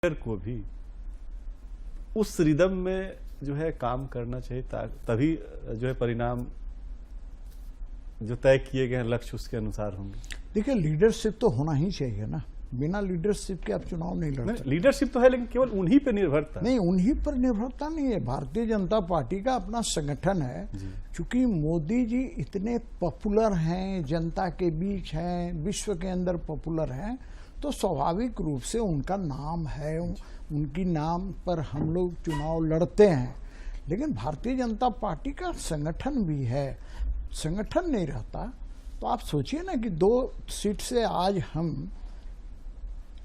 को भी उस रिदम में जो है काम करना चाहिए, तभी जो है परिणाम जो तय किए गए लक्ष्य उसके अनुसार होंगे। देखिए, लीडरशिप तो होना ही चाहिए ना, बिना लीडरशिप के आप चुनाव नहीं लड़ सकते। लीडरशिप तो है, लेकिन केवल उन्हीं पर निर्भरता नहीं, उन्हीं पर निर्भरता नहीं है। भारतीय जनता पार्टी का अपना संगठन है। क्योंकि मोदी जी इतने पॉपुलर हैं, जनता के बीच हैं, विश्व के अंदर पॉपुलर हैं, तो स्वाभाविक रूप से उनका नाम है, उनकी नाम पर हम लोग चुनाव लड़ते हैं। लेकिन भारतीय जनता पार्टी का संगठन भी है। संगठन नहीं रहता तो आप सोचिए ना कि 2 सीट से आज हम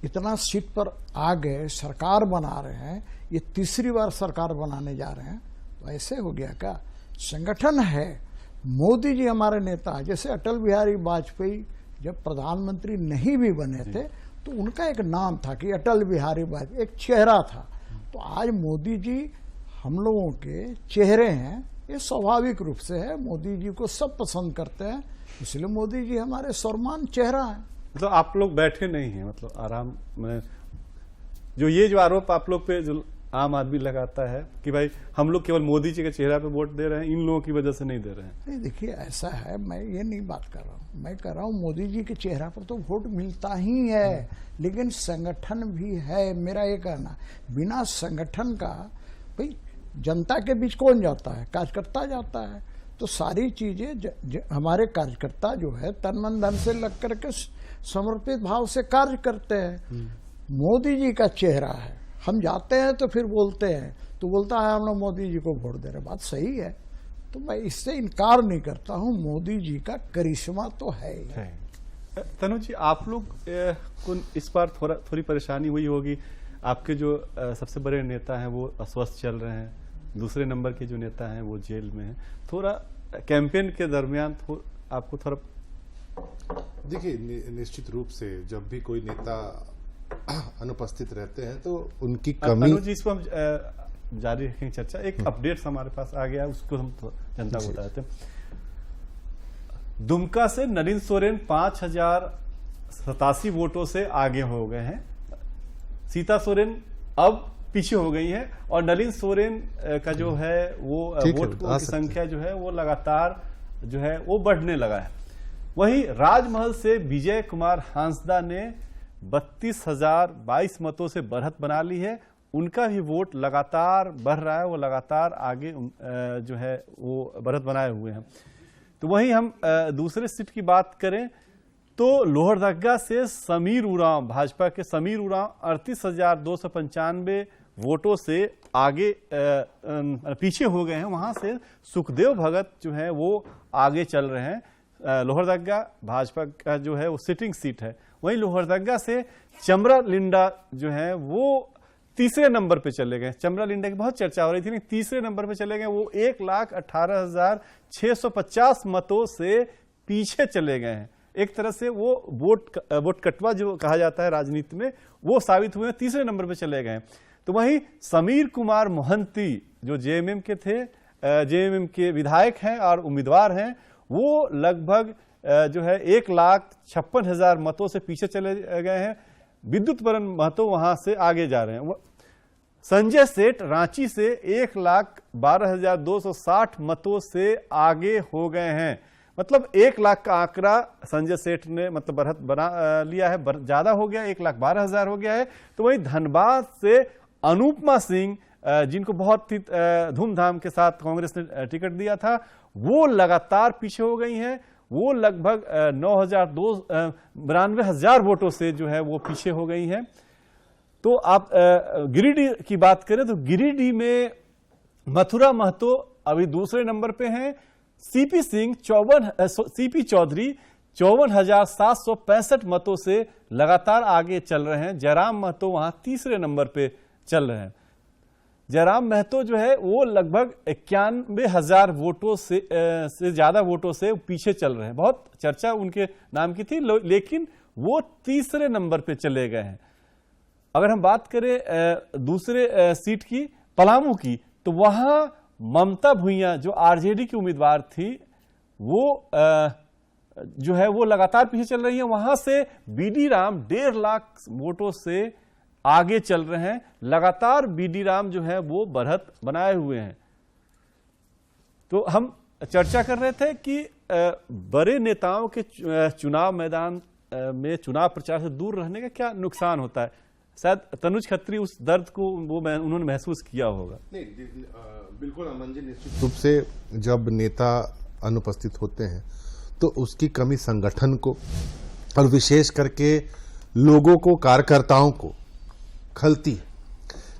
इतना सीट पर आ गए, सरकार बना रहे हैं, ये तीसरी बार सरकार बनाने जा रहे हैं, तो ऐसे हो गया क्या? संगठन है। मोदी जी हमारे नेता, जैसे अटल बिहारी वाजपेयी जब प्रधानमंत्री नहीं भी बने थे तो उनका एक नाम था कि अटल बिहारी वाजपेयी, एक चेहरा था। तो आज मोदी जी हम लोगों के चेहरे हैं, ये स्वाभाविक रूप से है। मोदी जी को सब पसंद करते हैं, इसलिए मोदी जी हमारे सर्वमान्य चेहरा है। मतलब आप लोग बैठे नहीं हैं, मतलब आराम में जो आरोप आप लोग पे जो आम आदमी लगाता है कि भाई हम लोग केवल मोदी जी के चेहरा पे वोट दे रहे हैं, इन लोगों की वजह से नहीं दे रहे हैं। नहीं, देखिए ऐसा है, मैं ये नहीं बात कर रहा हूँ। मैं कह रहा हूँ मोदी जी के चेहरा पर तो वोट मिलता ही है, लेकिन संगठन भी है। मेरा ये कहना, बिना संगठन का भाई जनता के बीच कौन जाता है? कार्यकर्ता जाता है। तो सारी चीजें हमारे कार्यकर्ता जो है तन मन धन से लग करके समर्पित भाव से कार्य करते हैं। मोदी जी का चेहरा है। हम जाते हैं तो फिर बोलते हैं, तो बोलता है हम लोग मोदी जी को वोट दे रहे। बात सही है, तो मैं इससे इनकार नहीं करता हूं। मोदी जी का करिश्मा तो है ही। तनु जी, आप लोग को इस बार थोड़ी परेशानी हुई होगी। आपके जो सबसे बड़े नेता हैं वो अस्वस्थ चल रहे हैं, दूसरे नंबर के जो नेता हैं वो जेल में हैं। थोड़ा कैंपेन के दरमियान आपको थोड़ा, देखिए निश्चित रूप से जब भी कोई नेता अनुपस्थित रहते हैं तो उनकी कमी। तनु जी, इसको हम जारी रखेंगे चर्चा। एक अपडेट हमारे पास आ गया, उसको हम जनता को बताते हैं। दुमका से नलिन सोरेन 5087 वोटों से आगे हो गए हैं। सीता सोरेन अब पीछे हो गई है, और नलिन सोरेन का जो है वो वोटों की संख्या जो है वो लगातार जो है वो बढ़ने लगा है। वहीं राजमहल से विजय कुमार हांसदा ने 32,022 मतों से बढ़त बना ली है। उनका भी वोट लगातार बढ़ रहा है, वो लगातार आगे जो है वो बढ़त बनाए हुए हैं। तो वहीं हम दूसरे सीट की बात करें तो लोहरदगा से समीर उरांव, भाजपा के समीर उरांव 38,295 वोटों से आगे पीछे हो गए हैं। वहां से सुखदेव भगत जो है वो आगे चल रहे हैं। लोहरदगा भाजपा का जो है वो सिटिंग सीट है। वहीं लोहरदगा से चमरा लिंडा जो है वो तीसरे नंबर पे चले गए। चमरा लिंडा की बहुत चर्चा हो रही थी, लेकिन तीसरे नंबर पे चले गए। वो 1,18,650 मतों से पीछे चले गए हैं। एक तरह से वो वोट कटवा जो कहा जाता है राजनीति में, वो साबित हुए, तीसरे नंबर पे चले गए। तो वहीं समीर कुमार मोहंती जो जेएमएम के थे, जेएमएम के विधायक हैं और उम्मीदवार हैं, वो लगभग जो है 1,56,000 मतों से पीछे चले गए हैं। विद्युत वरण महतो वहां से आगे जा रहे हैं। संजय सेठ रांची से 1,12,260 मतों से आगे हो गए हैं। मतलब 1 लाख का आंकड़ा संजय सेठ ने मतलब बढ़त बना लिया है, ज्यादा हो गया, 1,12,000 हो गया है। तो वहीं धनबाद से अनुपमा सिंह, जिनको बहुत ही धूमधाम के साथ कांग्रेस ने टिकट दिया था, वो लगातार पीछे हो गई हैं। वो लगभग 92,000 वोटों से जो है वो पीछे हो गई हैं। तो आप गिरिडीह की बात करें तो गिरिडीह में मथुरा महतो अभी दूसरे नंबर पे हैं। सीपी चौधरी 54,765 मतों से लगातार आगे चल रहे हैं। जयराम महतो वहां तीसरे नंबर पे चल रहे हैं। जयराम महतो जो है वो लगभग 91,000 वोटों से ज्यादा वोटों से पीछे चल रहे हैं। बहुत चर्चा उनके नाम की थी, लेकिन वो तीसरे नंबर पे चले गए हैं। अगर हम बात करें दूसरे सीट की, पलामू की, तो वहां ममता भुइयां जो आरजेडी की उम्मीदवार थी, वो जो है वो लगातार पीछे चल रही है। वहां से बीडी राम 1.5 लाख वोटों से आगे चल रहे हैं, लगातार बीडी राम जो है वो बढ़त बनाए हुए हैं। तो हम चर्चा कर रहे थे कि बड़े नेताओं के चुनाव मैदान में चुनाव प्रचार से दूर रहने का क्या नुकसान होता है। शायद तनुज खत्री उस दर्द को उन्होंने महसूस किया होगा। नहीं, बिल्कुल अमन जी, निश्चित रूप से जब नेता अनुपस्थित होते हैं तो उसकी कमी संगठन को और विशेष करके लोगों को, कार्यकर्ताओं को खलती है।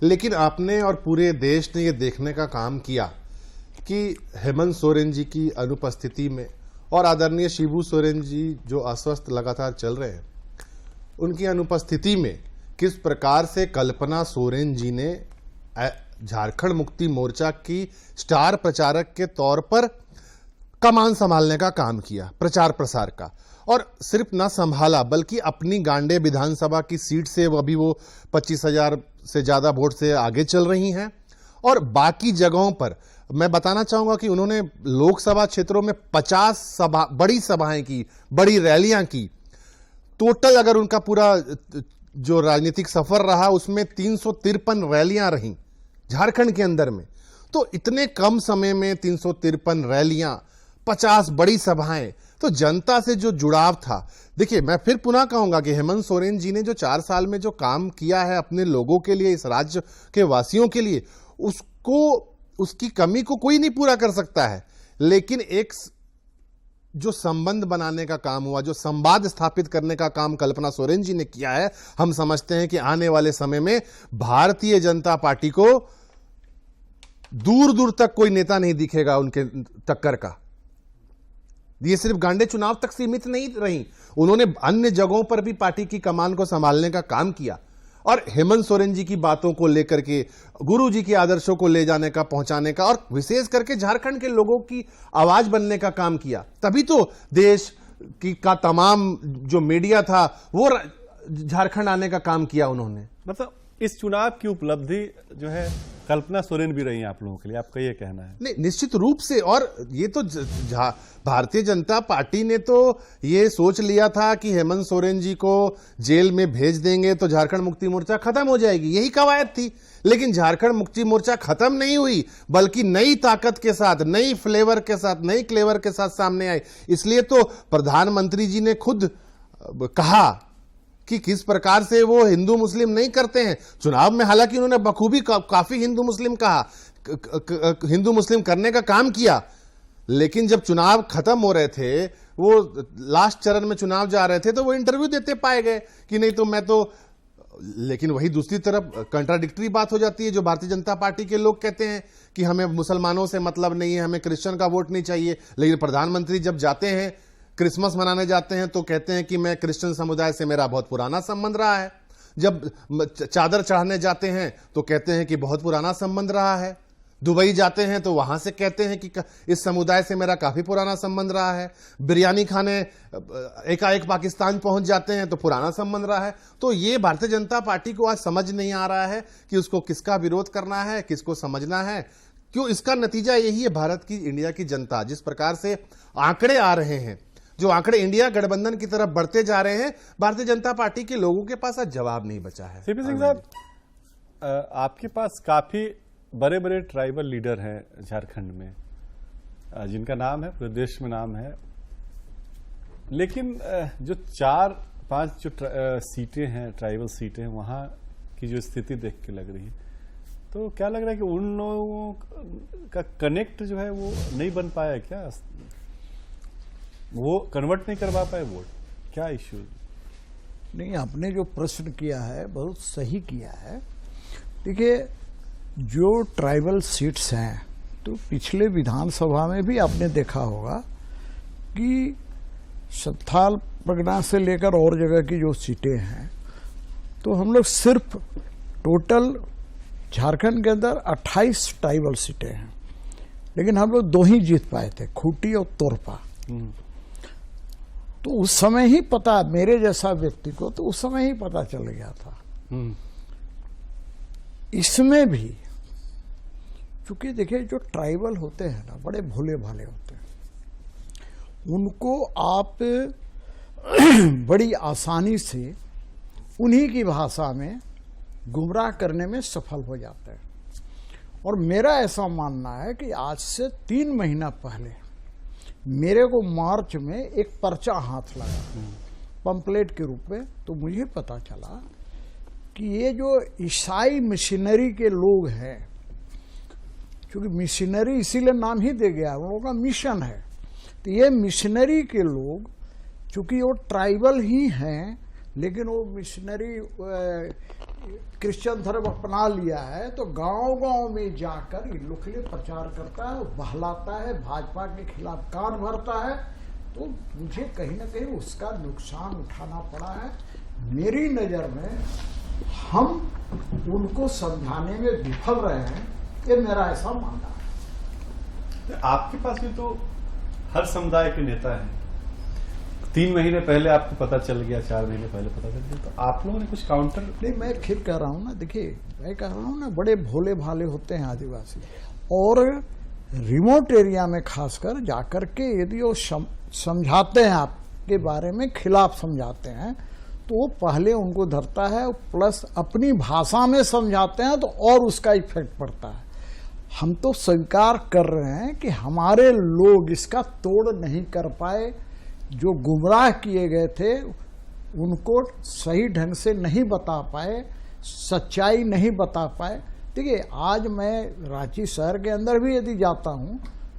लेकिन आपने और पूरे देश ने ये देखने का काम किया कि हेमंत सोरेन जी की अनुपस्थिति में और आदरणीय शिबू सोरेन जी जो अस्वस्थ लगातार चल रहे हैं, उनकी अनुपस्थिति में किस प्रकार से कल्पना सोरेन जी ने झारखंड मुक्ति मोर्चा की स्टार प्रचारक के तौर पर कमान संभालने का काम किया, प्रचार प्रसार का। और सिर्फ न संभाला बल्कि अपनी गांडे विधानसभा की सीट से अभी वो 25,000 से ज्यादा वोट से आगे चल रही हैं। और बाकी जगहों पर मैं बताना चाहूंगा कि उन्होंने लोकसभा क्षेत्रों में 50 बड़ी सभाएं की, बड़ी रैलियां की। टोटल अगर उनका पूरा जो राजनीतिक सफर रहा उसमें 353 रैलियां रहीं झारखंड के अंदर में। तो इतने कम समय में 353 रैलियां, 50 बड़ी सभाएं, तो जनता से जो जुड़ाव था। देखिए, मैं फिर पुनः कहूंगा कि हेमंत सोरेन जी ने जो 4 साल में जो काम किया है अपने लोगों के लिए, इस राज्य के वासियों के लिए, उसकी कमी को कोई नहीं पूरा कर सकता है। लेकिन एक जो संबंध बनाने का काम हुआ, जो संवाद स्थापित करने का काम कल्पना सोरेन जी ने किया है, हम समझते हैं कि आने वाले समय में भारतीय जनता पार्टी को दूर दूर तक कोई नेता नहीं दिखेगा उनके टक्कर का। ये सिर्फ गांडे चुनाव तक सीमित नहीं रही, उन्होंने अन्य जगहों पर भी पार्टी की कमान को संभालने का काम किया और हेमंत सोरेन जी की बातों को लेकर के, गुरु जी के आदर्शों को ले जाने का, पहुंचाने का और विशेष करके झारखंड के लोगों की आवाज बनने का काम किया। तभी तो देश का तमाम जो मीडिया था वो झारखंड आने का काम किया उन्होंने। मतलब इस चुनाव की उपलब्धि जो है कल्पना सोरेन भी रही आप लोगों के लिए, आपका ये कहना है? नहीं, निश्चित रूप से। और ये तो भारतीय जनता पार्टी ने तो ये सोच लिया था कि हेमंत सोरेन जी को जेल में भेज देंगे तो झारखंड मुक्ति मोर्चा खत्म हो जाएगी, यही कवायद थी। लेकिन झारखंड मुक्ति मोर्चा खत्म नहीं हुई, बल्कि नई ताकत के साथ, नई फ्लेवर के साथ, नई क्लेवर के साथ सामने आई। इसलिए तो प्रधानमंत्री जी ने खुद कहा कि किस प्रकार से वो हिंदू मुस्लिम नहीं करते हैं। चुनाव में हालांकि उन्होंने बखूबी काफी हिंदू मुस्लिम कहा, हिंदू मुस्लिम करने का काम किया। लेकिन जब चुनाव खत्म हो रहे थे, वो लास्ट चरण में चुनाव जा रहे थे, तो वो इंटरव्यू देते पाए गए कि नहीं तो मैं तो। लेकिन वही दूसरी तरफ कंट्राडिक्टरी बात हो जाती है, जो भारतीय जनता पार्टी के लोग कहते हैं कि हमें मुसलमानों से मतलब नहीं है, हमें क्रिश्चियन का वोट नहीं चाहिए। लेकिन प्रधानमंत्री जब जाते हैं, क्रिसमस मनाने जाते हैं, तो कहते हैं कि मैं क्रिश्चियन समुदाय से मेरा बहुत पुराना संबंध रहा है। जब चादर चढ़ाने जाते हैं तो कहते हैं कि बहुत पुराना संबंध रहा है। दुबई जाते हैं तो वहां से कहते हैं कि इस समुदाय से मेरा काफी पुराना संबंध रहा है। बिरयानी खाने एकाएक पाकिस्तान पहुंच जाते हैं तो पुराना संबंध रहा है। तो ये भारतीय जनता पार्टी को आज समझ नहीं आ रहा है कि उसको किसका विरोध करना है, किसको समझना है। क्यों? इसका नतीजा यही है, भारत की, इंडिया की जनता जिस प्रकार से आंकड़े आ रहे हैं, जो आंकड़े इंडिया गठबंधन की तरफ बढ़ते जा रहे हैं, भारतीय जनता पार्टी के लोगों के पास आज जवाब नहीं बचा है। सीपी सिंह साहब, आपके पास काफी बड़े बड़े ट्राइबल लीडर हैं झारखंड में, जिनका नाम है, पूरे देश में नाम है। लेकिन जो 4-5 जो सीटें हैं, ट्राइबल सीटें हैं, वहां की जो स्थिति देख के लग रही है, तो क्या लग रहा है कि उन लोगों का कनेक्ट जो है वो नहीं बन पाया क्या? वो कन्वर्ट नहीं करवा पाए वोट? क्या इश्यू? नहीं, आपने जो प्रश्न किया है बहुत सही किया है। देखिए, जो ट्राइबल सीट्स हैं, तो पिछले विधानसभा में भी आपने देखा होगा कि संथाल परगना से लेकर और जगह की जो सीटें हैं, तो हम लोग सिर्फ टोटल झारखंड के अंदर 28 ट्राइबल सीटें हैं, लेकिन हम लोग 2 ही जीत पाए थे, खूंटी और तोरपा। तो उस समय ही पता, मेरे जैसा व्यक्ति को तो उस समय ही पता चल गया था। इसमें भी क्योंकि देखिए, जो ट्राइबल होते हैं ना, बड़े भोले भाले होते हैं, उनको आप बड़ी आसानी से उन्हीं की भाषा में गुमराह करने में सफल हो जाते हैं। और मेरा ऐसा मानना है कि आज से 3 महीना पहले मेरे को मार्च में एक पर्चा हाथ लगा पंपलेट के रूप में, तो मुझे पता चला कि ये जो ईसाई मिशनरी के लोग हैं, क्योंकि मिशनरी इसीलिए नाम ही दे गया, उन लोगों का मिशन है, तो ये मिशनरी के लोग चूंकि वो ट्राइबल ही हैं, लेकिन वो मिशनरी क्रिश्चियन धर्म अपना लिया है, तो गांव-गांव में जाकर इन लोग के लिए प्रचार करता है, बहलाता है, भाजपा के खिलाफ कान भरता है। तो मुझे कहीं ना कहीं उसका नुकसान उठाना पड़ा है। मेरी नज़र में हम उनको समझाने में विफल रहे हैं, ये मेरा ऐसा मानना है। आपके पास भी तो हर समुदाय के नेता हैं। 3 महीने पहले आपको पता चल गया, 4 महीने पहले पता चल गया, तो आप लोगों ने कुछ काउंटर? नहीं, मैं फिर कह रहा हूँ ना, देखिए मैं कह रहा हूँ ना, बड़े भोले भाले होते हैं आदिवासी, और रिमोट एरिया में खासकर जाकर के यदि वो समझाते हैं आपके बारे में, खिलाफ समझाते हैं, तो वो पहले उनको धरता है, प्लस अपनी भाषा में समझाते हैं तो और उसका इफेक्ट पड़ता है। हम तो स्वीकार कर रहे हैं कि हमारे लोग इसका तोड़ नहीं कर पाए, जो गुमराह किए गए थे उनको सही ढंग से नहीं बता पाए, सच्चाई नहीं बता पाए। देखिए, आज मैं रांची शहर के अंदर भी यदि जाता हूं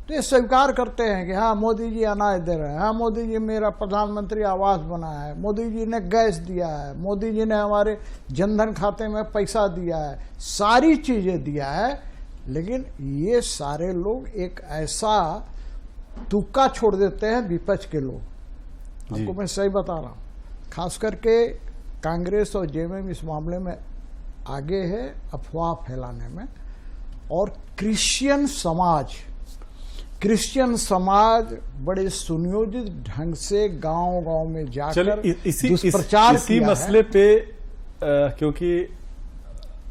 तो ये स्वीकार करते हैं कि हाँ मोदी जी अनाज दे रहे हैं, हाँ मोदी जी मेरा प्रधानमंत्री आवास बनाया है, मोदी जी ने गैस दिया है, मोदी जी ने हमारे जनधन खाते में पैसा दिया है, सारी चीजें दिया है। लेकिन ये सारे लोग एक ऐसा तुक्का छोड़ देते हैं विपक्ष के लोग, आपको मैं सही बता रहा हूँ, खास करके कांग्रेस और जेएमएम इस मामले में आगे है अफवाह फैलाने में। और क्रिश्चियन समाज बड़े सुनियोजित ढंग से गांव-गांव में जाकर दुष्प्रचार इसी मसले पे क्योंकि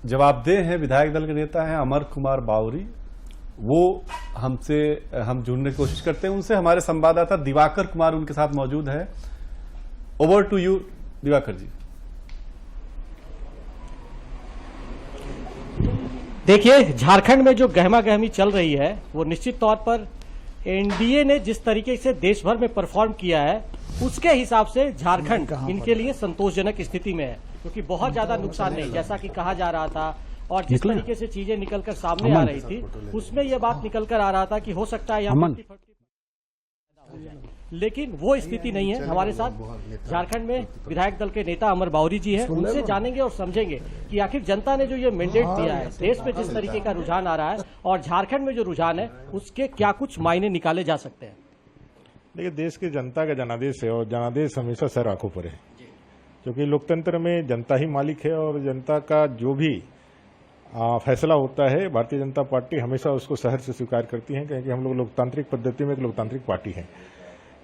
जवाबदेह हैं, विधायक दल के नेता हैं अमर कुमार बावरी, वो हम जुड़ने की कोशिश करते हैं उनसे। हमारे संवाददाता दिवाकर कुमार उनके साथ मौजूद है। Over to you Diwakar ji. देखिए, झारखंड में जो गहमा गहमी चल रही है वो निश्चित तौर पर एनडीए ने जिस तरीके से देश भर में परफॉर्म किया है उसके हिसाब से झारखंड इनके लिए संतोषजनक स्थिति में है, क्योंकि बहुत ज्यादा नुकसान नहीं जैसा कि कहा जा रहा था, और जिस तरीके से चीजें निकलकर सामने आ रही थी उसमें यह बात निकलकर आ रहा था कि हो सकता है यहाँ 50-50 हो जाए, लेकिन वो स्थिति नहीं है। हमारे साथ झारखंड में विधायक दल के नेता अमर बावरी जी हैं, उनसे जानेंगे और समझेंगे कि आखिर जनता ने जो ये मैंडेट दिया है, देश में जिस तरीके का रुझान आ रहा है और झारखंड में जो रुझान है उसके क्या कुछ मायने निकाले जा सकते हैं। देखिए, देश की जनता का जनादेश है और जनादेश हमेशा सर आंखों पर है, क्योंकि लोकतंत्र में जनता ही मालिक है और जनता का जो भी फैसला होता है भारतीय जनता पार्टी हमेशा उसको सहर्ष से स्वीकार करती है, क्योंकि हम लोग लोकतांत्रिक पद्धति में एक लोकतांत्रिक पार्टी है।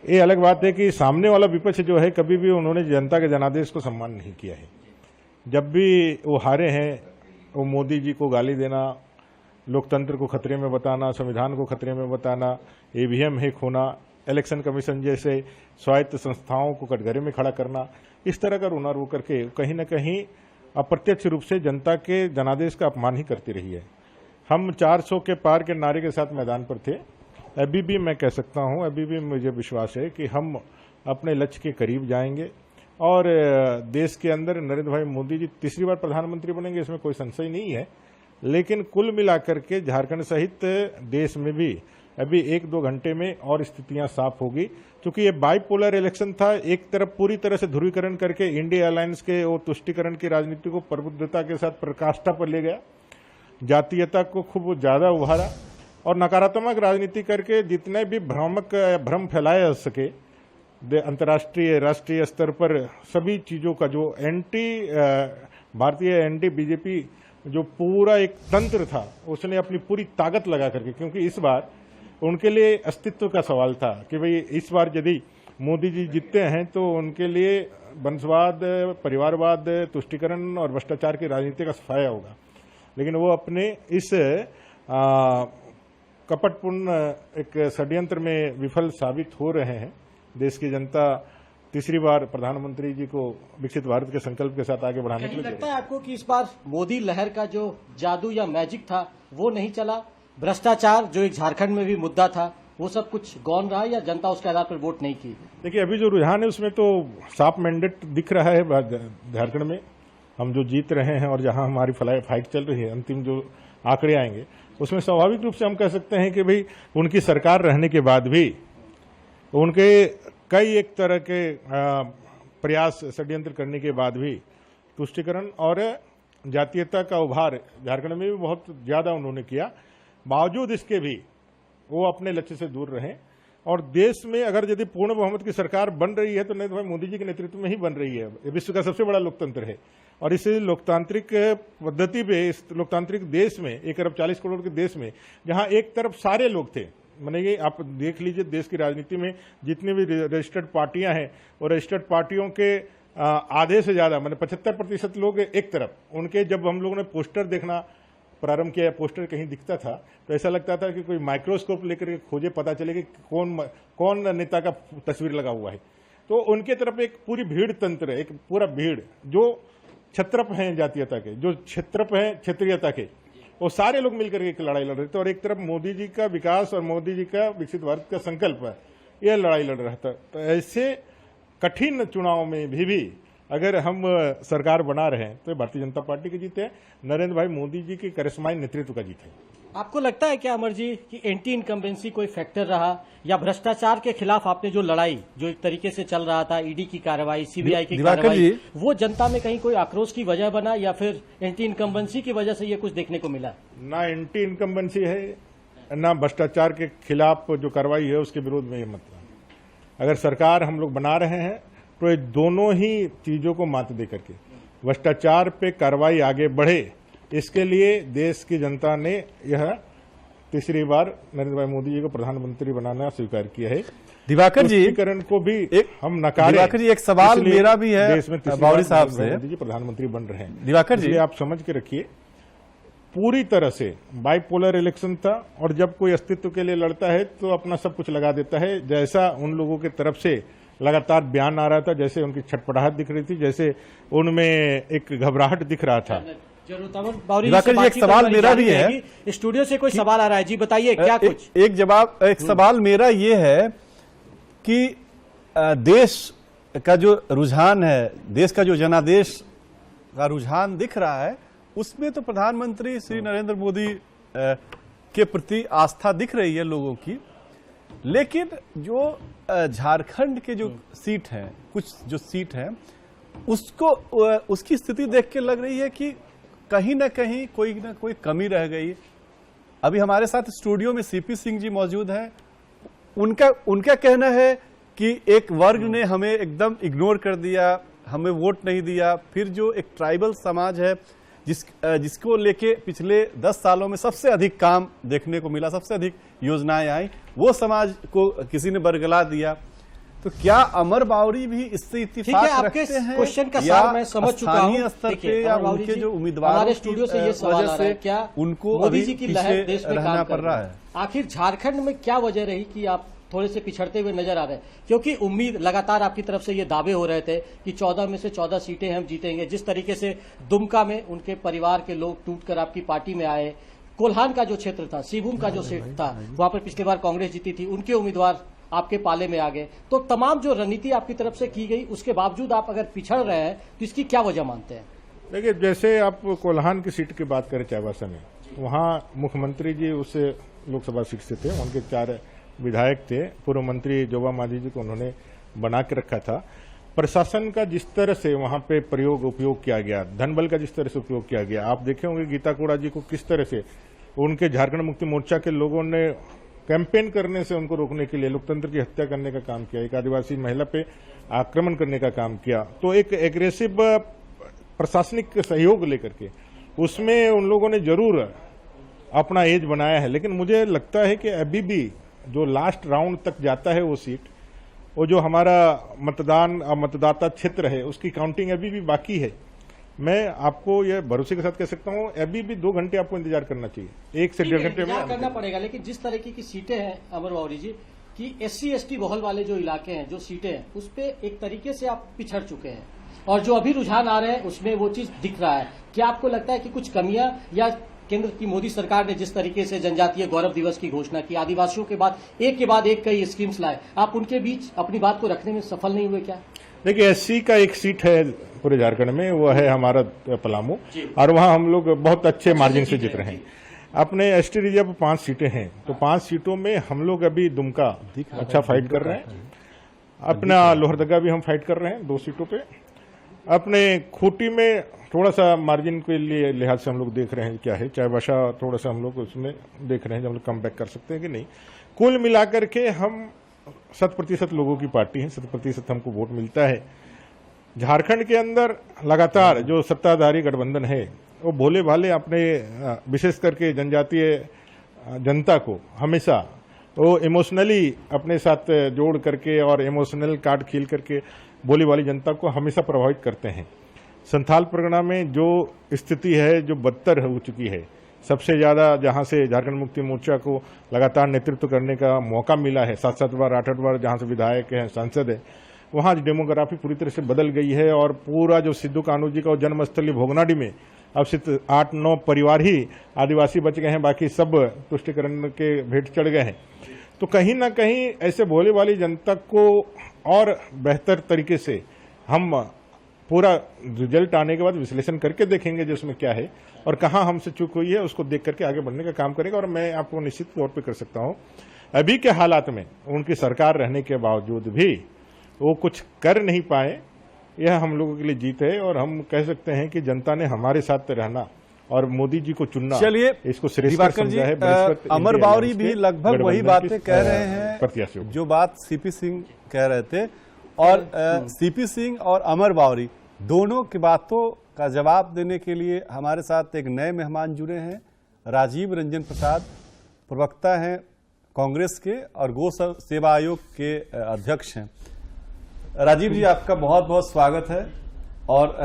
ये अलग बात है कि सामने वाला विपक्ष जो है कभी भी उन्होंने जनता के जनादेश को सम्मान नहीं किया है। जब भी वो हारे हैं वो मोदी जी को गाली देना, लोकतंत्र को खतरे में बताना, संविधान को खतरे में बताना, ईवीएम हैक होना, इलेक्शन कमीशन जैसे स्वायत्त संस्थाओं को कटघरे में खड़ा करना, इस तरह का रोना रो करके कहीं न कहीं अप्रत्यक्ष रूप से जनता के जनादेश का अपमान ही करती रही है। हम 400 के पार के नारे के साथ मैदान पर थे। अभी भी मैं कह सकता हूं, अभी भी मुझे विश्वास है कि हम अपने लक्ष्य के करीब जाएंगे और देश के अंदर नरेंद्र भाई मोदी जी तीसरी बार प्रधानमंत्री बनेंगे, इसमें कोई संशय नहीं है। लेकिन कुल मिलाकर के झारखंड सहित देश में भी अभी 1-2 घंटे में और स्थितियां साफ होगी, क्योंकि ये बाइपोलर इलेक्शन था। एक तरफ पूरी तरह से ध्रुवीकरण करके इंडिया अलायंस के और तुष्टिकरण की राजनीति को प्रबुद्धता के साथ प्रकाष्ठा पर ले गया, जातीयता को खूब ज्यादा उभारा और नकारात्मक राजनीति करके जितने भी भ्रम फैलाया जा सके अंतर्राष्ट्रीय राष्ट्रीय स्तर पर सभी चीजों का जो भारतीय एंटी बीजेपी जो पूरा एक तंत्र था उसने अपनी पूरी ताकत लगा करके, क्योंकि इस बार उनके लिए अस्तित्व का सवाल था कि भाई इस बार यदि मोदी जी जीतते हैं तो उनके लिए वंशवाद, परिवारवाद, तुष्टिकरण और भ्रष्टाचार की राजनीति का सफाया होगा। लेकिन वो अपने इस कपटपूर्ण एक षड्यंत्र में विफल साबित हो रहे हैं। देश की जनता तीसरी बार प्रधानमंत्री जी को विकसित भारत के संकल्प के साथ आगे बढ़ाने के कहीं लिए लगता है आपको कि इस बार मोदी लहर का जो जादू या मैजिक था वो नहीं चला? भ्रष्टाचार जो एक झारखंड में भी मुद्दा था वो सब कुछ गौन रहा या जनता उसके आधार पर वोट नहीं की? देखिए, अभी जो रुझान है उसमें तो साफ मैंडेट दिख रहा है झारखंड में। हम जो जीत रहे हैं और जहां हमारी फाइट चल रही है, अंतिम जो आंकड़े आएंगे उसमें स्वाभाविक रूप से हम कह सकते हैं कि भाई उनकी सरकार रहने के बाद भी उनके कई एक तरह के प्रयास षड्यंत्र करने के बाद भी तुष्टिकरण और जातीयता का उभार झारखंड में भी बहुत ज्यादा उन्होंने किया। बावजूद इसके भी वो अपने लक्ष्य से दूर रहे और देश में अगर यदि पूर्ण बहुमत की सरकार बन रही है तो नरेंद्र भाई मोदी जी के नेतृत्व में ही बन रही है। ये विश्व का सबसे बड़ा लोकतंत्र है और इस लोकतांत्रिक पद्धति पे, इस लोकतांत्रिक देश में 1 अरब 40 करोड़ के देश में जहां एक तरफ सारे लोग थे, माने ये आप देख लीजिए देश की राजनीति में जितनी भी रजिस्टर्ड पार्टियां हैं और रजिस्टर्ड पार्टियों के आधे से ज्यादा माने 75% लोग एक तरफ, उनके जब हम लोगों ने पोस्टर देखना प्रारंभ किया, पोस्टर कहीं दिखता था तो ऐसा लगता था कि कोई माइक्रोस्कोप लेकर के खोजे पता चले कि कौन नेता का तस्वीर लगा हुआ है। तो उनके तरफ एक पूरी भीड़ तंत्र है, एक पूरा भीड़ जो छत्रप हैं जातीयता के, जो छत्रप हैं क्षेत्रीयता के, वो सारे लोग मिलकर एक लड़ाई लड़ रहे थे और एक तरफ मोदी जी का विकास और मोदी जी का विकसित भारत का संकल्प है, यह लड़ाई लड़ रहा था। तो ऐसे कठिन चुनाव में भी अगर हम सरकार बना रहे हैं तो भारतीय जनता पार्टी की जीत है, नरेंद्र भाई मोदी जी के करिश्माई नेतृत्व का जीत है। आपको लगता है क्या अमर जी कि एंटी इनकम्बेंसी कोई फैक्टर रहा या भ्रष्टाचार के खिलाफ आपने जो लड़ाई जो एक तरीके से चल रहा था, ईडी की कार्रवाई, सीबीआई की कार्रवाई, वो जनता में कहीं कोई आक्रोश की वजह बना या फिर एंटी इनकम्बेंसी की वजह से ये कुछ देखने को मिला? ना एंटी इनकम्बेंसी है, ना भ्रष्टाचार के खिलाफ जो कार्रवाई है उसके विरोध में ये मतलब। अगर सरकार हम लोग बना रहे हैं तो ये दोनों ही चीजों को मात दे करके भ्रष्टाचार पे कार्रवाई आगे बढ़े, इसके लिए देश की जनता ने यह तीसरी बार नरेंद्र भाई मोदी जी को प्रधानमंत्री बनाना स्वीकार किया है। दिवाकर जी को भी हम नकारे। दिवाकर जी, एक सवाल मेरा भी है देश में बावरी साहब से। मोदी जी प्रधानमंत्री बन रहे हैं दिवाकर जी, आप समझ के रखिए, पूरी तरह से बाइपोलर इलेक्शन था और जब कोई अस्तित्व के लिए लड़ता है तो अपना सब कुछ लगा देता है। जैसा उन लोगों की तरफ से लगातार बयान आ रहा था, जैसे उनकी छटपटाहट दिख रही थी, जैसे उनमें एक घबराहट दिख रहा था। दिवाकर जी, एक सवाल मेरा भी है, स्टूडियो से कोई सवाल आ रहा है जी, बताइए क्या कुछ। एक सवाल मेरा ये है कि देश का जो रुझान है, देश का जो जनादेश का रुझान दिख रहा है, उसमें तो प्रधानमंत्री श्री नरेंद्र मोदी के प्रति आस्था दिख रही है लोगों की, लेकिन जो झारखंड के जो सीट हैं, कुछ जो सीट हैं, उसकी स्थिति देख के लग रही है कि कहीं ना कहीं कोई ना कोई कमी रह गई। अभी हमारे साथ स्टूडियो में सीपी सिंह जी मौजूद हैं। उनका कहना है कि एक वर्ग ने हमें एकदम इग्नोर कर दिया, हमें वोट नहीं दिया। फिर जो एक ट्राइबल समाज है जिसको लेके पिछले 10 सालों में सबसे अधिक काम देखने को मिला, सबसे अधिक योजनाएं आई, वो समाज को किसी ने बरगला दिया। तो क्या अमर बावरी भी इससे इत्तेफाक रखते हैं? क्वेश्चन का सार मैं समझ चुका हूं। स्थानीय स्तर पे या उनके जो उम्मीदवार हमारे स्टूडियो से ये सवाल आ रहा है, क्या उनको मोदी जी की लहर देश में रहना पड़ रहा है? आखिर झारखंड में क्या वजह रही कि आप थोड़े से पिछड़ते हुए नजर आ रहे हैं? क्योंकि उम्मीद लगातार आपकी तरफ से ये दावे हो रहे थे कि 14 में से 14 सीटें हम जीतेंगे। जिस तरीके से दुमका में उनके परिवार के लोग टूटकर आपकी पार्टी में आए, कोल्हान का जो क्षेत्र था, सिंहभूम का जो सीट था, वहां पर पिछली बार कांग्रेस जीती थी, उनके उम्मीदवार आपके पाले में आ गए। तो तमाम जो रणनीति आपकी तरफ से की गई, उसके बावजूद आप अगर पिछड़ रहे हैं तो इसकी क्या वजह मानते हैं? देखिए, जैसे आप कोल्हान की सीट की बात करें चाईबासा में, वहां मुख्यमंत्री जी उस लोकसभा सीट से थे, उनके 4 विधायक थे, पूर्व मंत्री जोबा मांझी जी को उन्होंने बना के रखा था। प्रशासन का जिस तरह से वहां पे उपयोग किया गया, धनबल का जिस तरह से उपयोग किया गया, आप देखे होंगे गीता कोड़ा जी को किस तरह से उनके झारखंड मुक्ति मोर्चा के लोगों ने कैंपेन करने से उनको रोकने के लिए लोकतंत्र की हत्या करने का काम किया, एक आदिवासी महिला पे आक्रमण करने का काम किया। तो एक एग्रेसिव प्रशासनिक सहयोग लेकर के उसमें उन लोगों ने जरूर अपना एज बनाया है। लेकिन मुझे लगता है कि अभी भी जो लास्ट राउंड तक जाता है वो सीट, वो जो हमारा मतदाता क्षेत्र है, उसकी काउंटिंग अभी भी बाकी है। मैं आपको यह भरोसे के साथ कह सकता हूं, अभी भी 2 घंटे आपको इंतजार करना चाहिए, 1 से 1.5 घंटे में करना पड़ेगा। लेकिन जिस तरीके की सीटें हैं अमर बावरी जी, कि SC/ST बहुल वाले जो इलाके हैं, जो सीटें हैं, उस पे एक तरीके से आप पिछड़ चुके हैं और जो अभी रुझान आ रहे हैं उसमें वो चीज दिख रहा है। क्या आपको लगता है कि कुछ कमियां या केंद्र की मोदी सरकार ने जिस तरीके से जनजातीय गौरव दिवस की घोषणा की, आदिवासियों के बाद एक कई स्कीम्स लाए, आप उनके बीच अपनी बात को रखने में सफल नहीं हुए क्या? देखिए, SC का एक सीट है पूरे झारखंड में, वो है हमारा पलामू, और वहां हम लोग बहुत अच्छे मार्जिन से जीत रहे हैं। अपने ST रिजर्व 5 सीटें हैं, तो 5 सीटों में हम लोग अभी दुमका अच्छा फाइट कर रहे हैं, अपना लोहरदगा भी हम फाइट कर रहे हैं 2 सीटों पे, अपने खूंटी में थोड़ा सा मार्जिन के लिए लिहाज से हम लोग देख रहे हैं क्या है, चाहे वशा थोड़ा सा हम लोग उसमें देख रहे हैं, हम लोग कम बैक कर सकते हैं कि नहीं। कुल मिलाकर के हम 100% लोगों की पार्टी है, 100% हमको वोट मिलता है। झारखंड के अंदर लगातार जो सत्ताधारी गठबंधन है वो भोले भाले अपने विशेष करके जनजातीय जनता को हमेशा वो इमोशनली अपने साथ जोड़ करके और इमोशनल कार्ड खेल करके भोले वाली जनता को हमेशा प्रभावित करते हैं। संथाल परगना में जो स्थिति है, जो बदतर हो चुकी है, सबसे ज्यादा जहां से झारखंड मुक्ति मोर्चा को लगातार नेतृत्व करने का मौका मिला है, 7-7 बार 8-8 बार जहां से विधायक हैं, सांसद है, वहां डेमोग्राफी पूरी तरह से बदल गई है और पूरा जो सिद्धू कान्हू जी का जन्मस्थली भोगनाडी में अब सिर्फ 8-9 परिवार ही आदिवासी बच गए हैं, बाकी सब तुष्टिकरण के भेंट चढ़ गए हैं। तो कहीं ना कहीं ऐसे भोले वाली जनता को और बेहतर तरीके से हम पूरा रिजल्ट आने के बाद विश्लेषण करके देखेंगे जिसमें क्या है और कहां हमसे चूक हुई है, उसको देख करके आगे बढ़ने का काम करेगा। और मैं आपको निश्चित तौर पे कर सकता हूं, अभी के हालात में उनकी सरकार रहने के बावजूद भी वो कुछ कर नहीं पाए, यह हम लोगों के लिए जीत है। और हम कह सकते हैं कि जनता ने हमारे साथ रहना और मोदी जी को चुनना, चलिए इसको श्रेष्ठ दिवाकर जी, समझा है। अमर बावरी भी लगभग वही बातें कह रहे हैं प्रत्याशियों जो बात CP सिंह कह रहे थे, और CP सिंह और अमर बावरी दोनों की बातों का जवाब देने के लिए हमारे साथ एक नए मेहमान जुड़े हैं। राजीव रंजन प्रसाद प्रवक्ता हैं कांग्रेस के और गौ सेवा आयोग के अध्यक्ष हैं। राजीव जी, आपका बहुत बहुत स्वागत है। और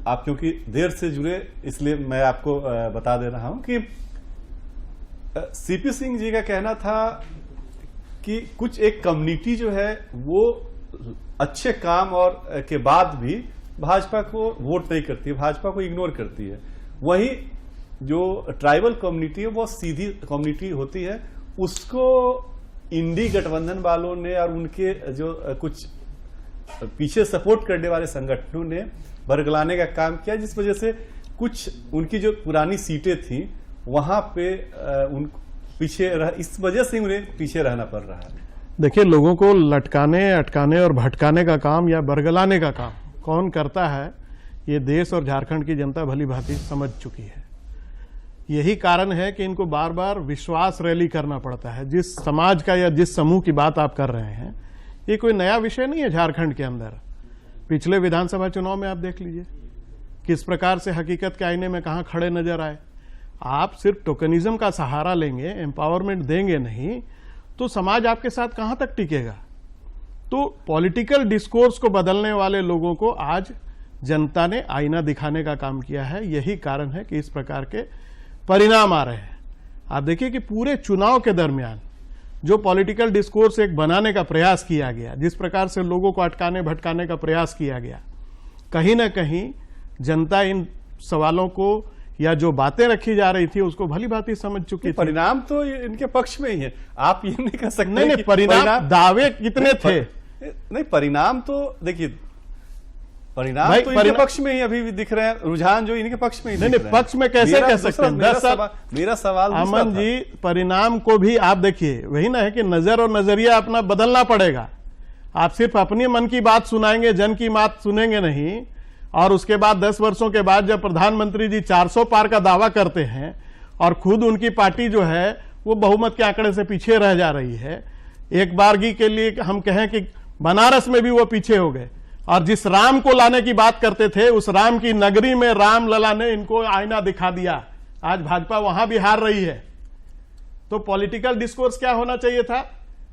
आप क्योंकि देर से जुड़े इसलिए मैं आपको बता दे रहा हूं कि CP सिंह जी का कहना था कि कुछ एक कम्युनिटी जो है वो अच्छे काम और के बाद भी भाजपा को वोट नहीं करती है, भाजपा को इग्नोर करती है। वहीं जो ट्राइबल कम्युनिटी है वो सीधी कम्युनिटी होती है, उसको इंडी गठबंधन वालों ने और उनके जो कुछ पीछे सपोर्ट करने वाले संगठनों ने बरगलाने का काम किया, जिस वजह से कुछ उनकी जो पुरानी सीटें थी वहां पे उन पीछे इस वजह से उन्हें पीछे रहना पड़ रहा है। देखिए, लोगों को लटकाने, अटकाने और भटकाने का काम या बरगलाने का काम कौन करता है, ये देश और झारखंड की जनता भली भांति समझ चुकी है। यही कारण है कि इनको बार बार विश्वास रैली करना पड़ता है। जिस समाज का या जिस समूह की बात आप कर रहे हैं, ये कोई नया विषय नहीं है झारखंड के अंदर। पिछले विधानसभा चुनाव में आप देख लीजिए किस प्रकार से हकीकत के आईने में कहां खड़े नजर आए। आप सिर्फ टोकनिज्म का सहारा लेंगे, एम्पावरमेंट देंगे नहीं, तो समाज आपके साथ कहां तक टिकेगा। तो पॉलिटिकल डिस्कोर्स को बदलने वाले लोगों को आज जनता ने आईना दिखाने का काम किया है। यही कारण है कि इस प्रकार के परिणाम आ रहे हैं। आप देखिए कि पूरे चुनाव के दरमियान जो पॉलिटिकल डिस्कोर्स एक बनाने का प्रयास किया गया, जिस प्रकार से लोगों को अटकाने भटकाने का प्रयास किया गया, कहीं ना कहीं जनता इन सवालों को या जो बातें रखी जा रही थी उसको भली भांति समझ चुकी थी। परिणाम तो इनके पक्ष में ही है, आप ये नहीं कह सकते। नहीं, परिणाम दावे कितने थे? नहीं, परिणाम तो देखिए, परिणाम तो इनके पक्ष में ही अभी भी दिख रहे हैं, रुझान जो इनके पक्ष में ही नहीं, पक्ष में कैसे कह सकते हैं? 10 साल मेरा सवाल अमन जी, परिणाम को भी आप देखिए, वही ना है कि नजर और नजरिया अपना बदलना पड़ेगा। आप सिर्फ अपनी मन की बात सुनाएंगे, जन की बात सुनेंगे नहीं, और उसके बाद 10 वर्षों के बाद जब प्रधानमंत्री जी 400 पार का दावा करते हैं और खुद उनकी पार्टी जो है वो बहुमत के आंकड़े से पीछे रह जा रही है, एक बारगी के लिए हम कहें कि बनारस में भी वो पीछे हो गए, और जिस राम को लाने की बात करते थे उस राम की नगरी में राम लला ने इनको आईना दिखा दिया। आज भाजपा वहां भी हार रही है। तो पॉलिटिकल डिस्कोर्स क्या होना चाहिए था?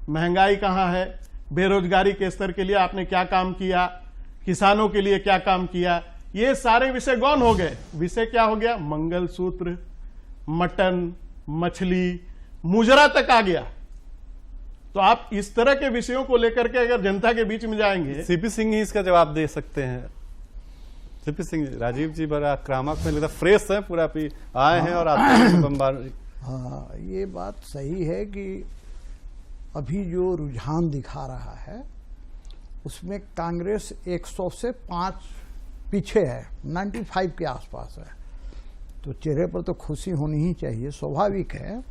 महंगाई कहां है, बेरोजगारी के स्तर के लिए आपने क्या काम किया, किसानों के लिए क्या काम किया, ये सारे विषय गौन हो गए। विषय क्या हो गया? मंगलसूत्र, मटन, मछली, मुजरा तक आ गया। तो आप इस तरह के विषयों को लेकर के अगर जनता के बीच में जाएंगे, सीपी सिंह ही इसका जवाब दे सकते हैं। सीपी सिंह, राजीव जी बड़ा आक्रामक में लगता, फ्रेश है पूरा, आए हैं और आते हैं बमबारी। हाँ, ये बात सही है कि अभी जो रुझान दिखा रहा है उसमें कांग्रेस 100 से 5 पीछे है, 95 के आसपास है, तो चेहरे पर तो खुशी होनी ही चाहिए, स्वाभाविक है।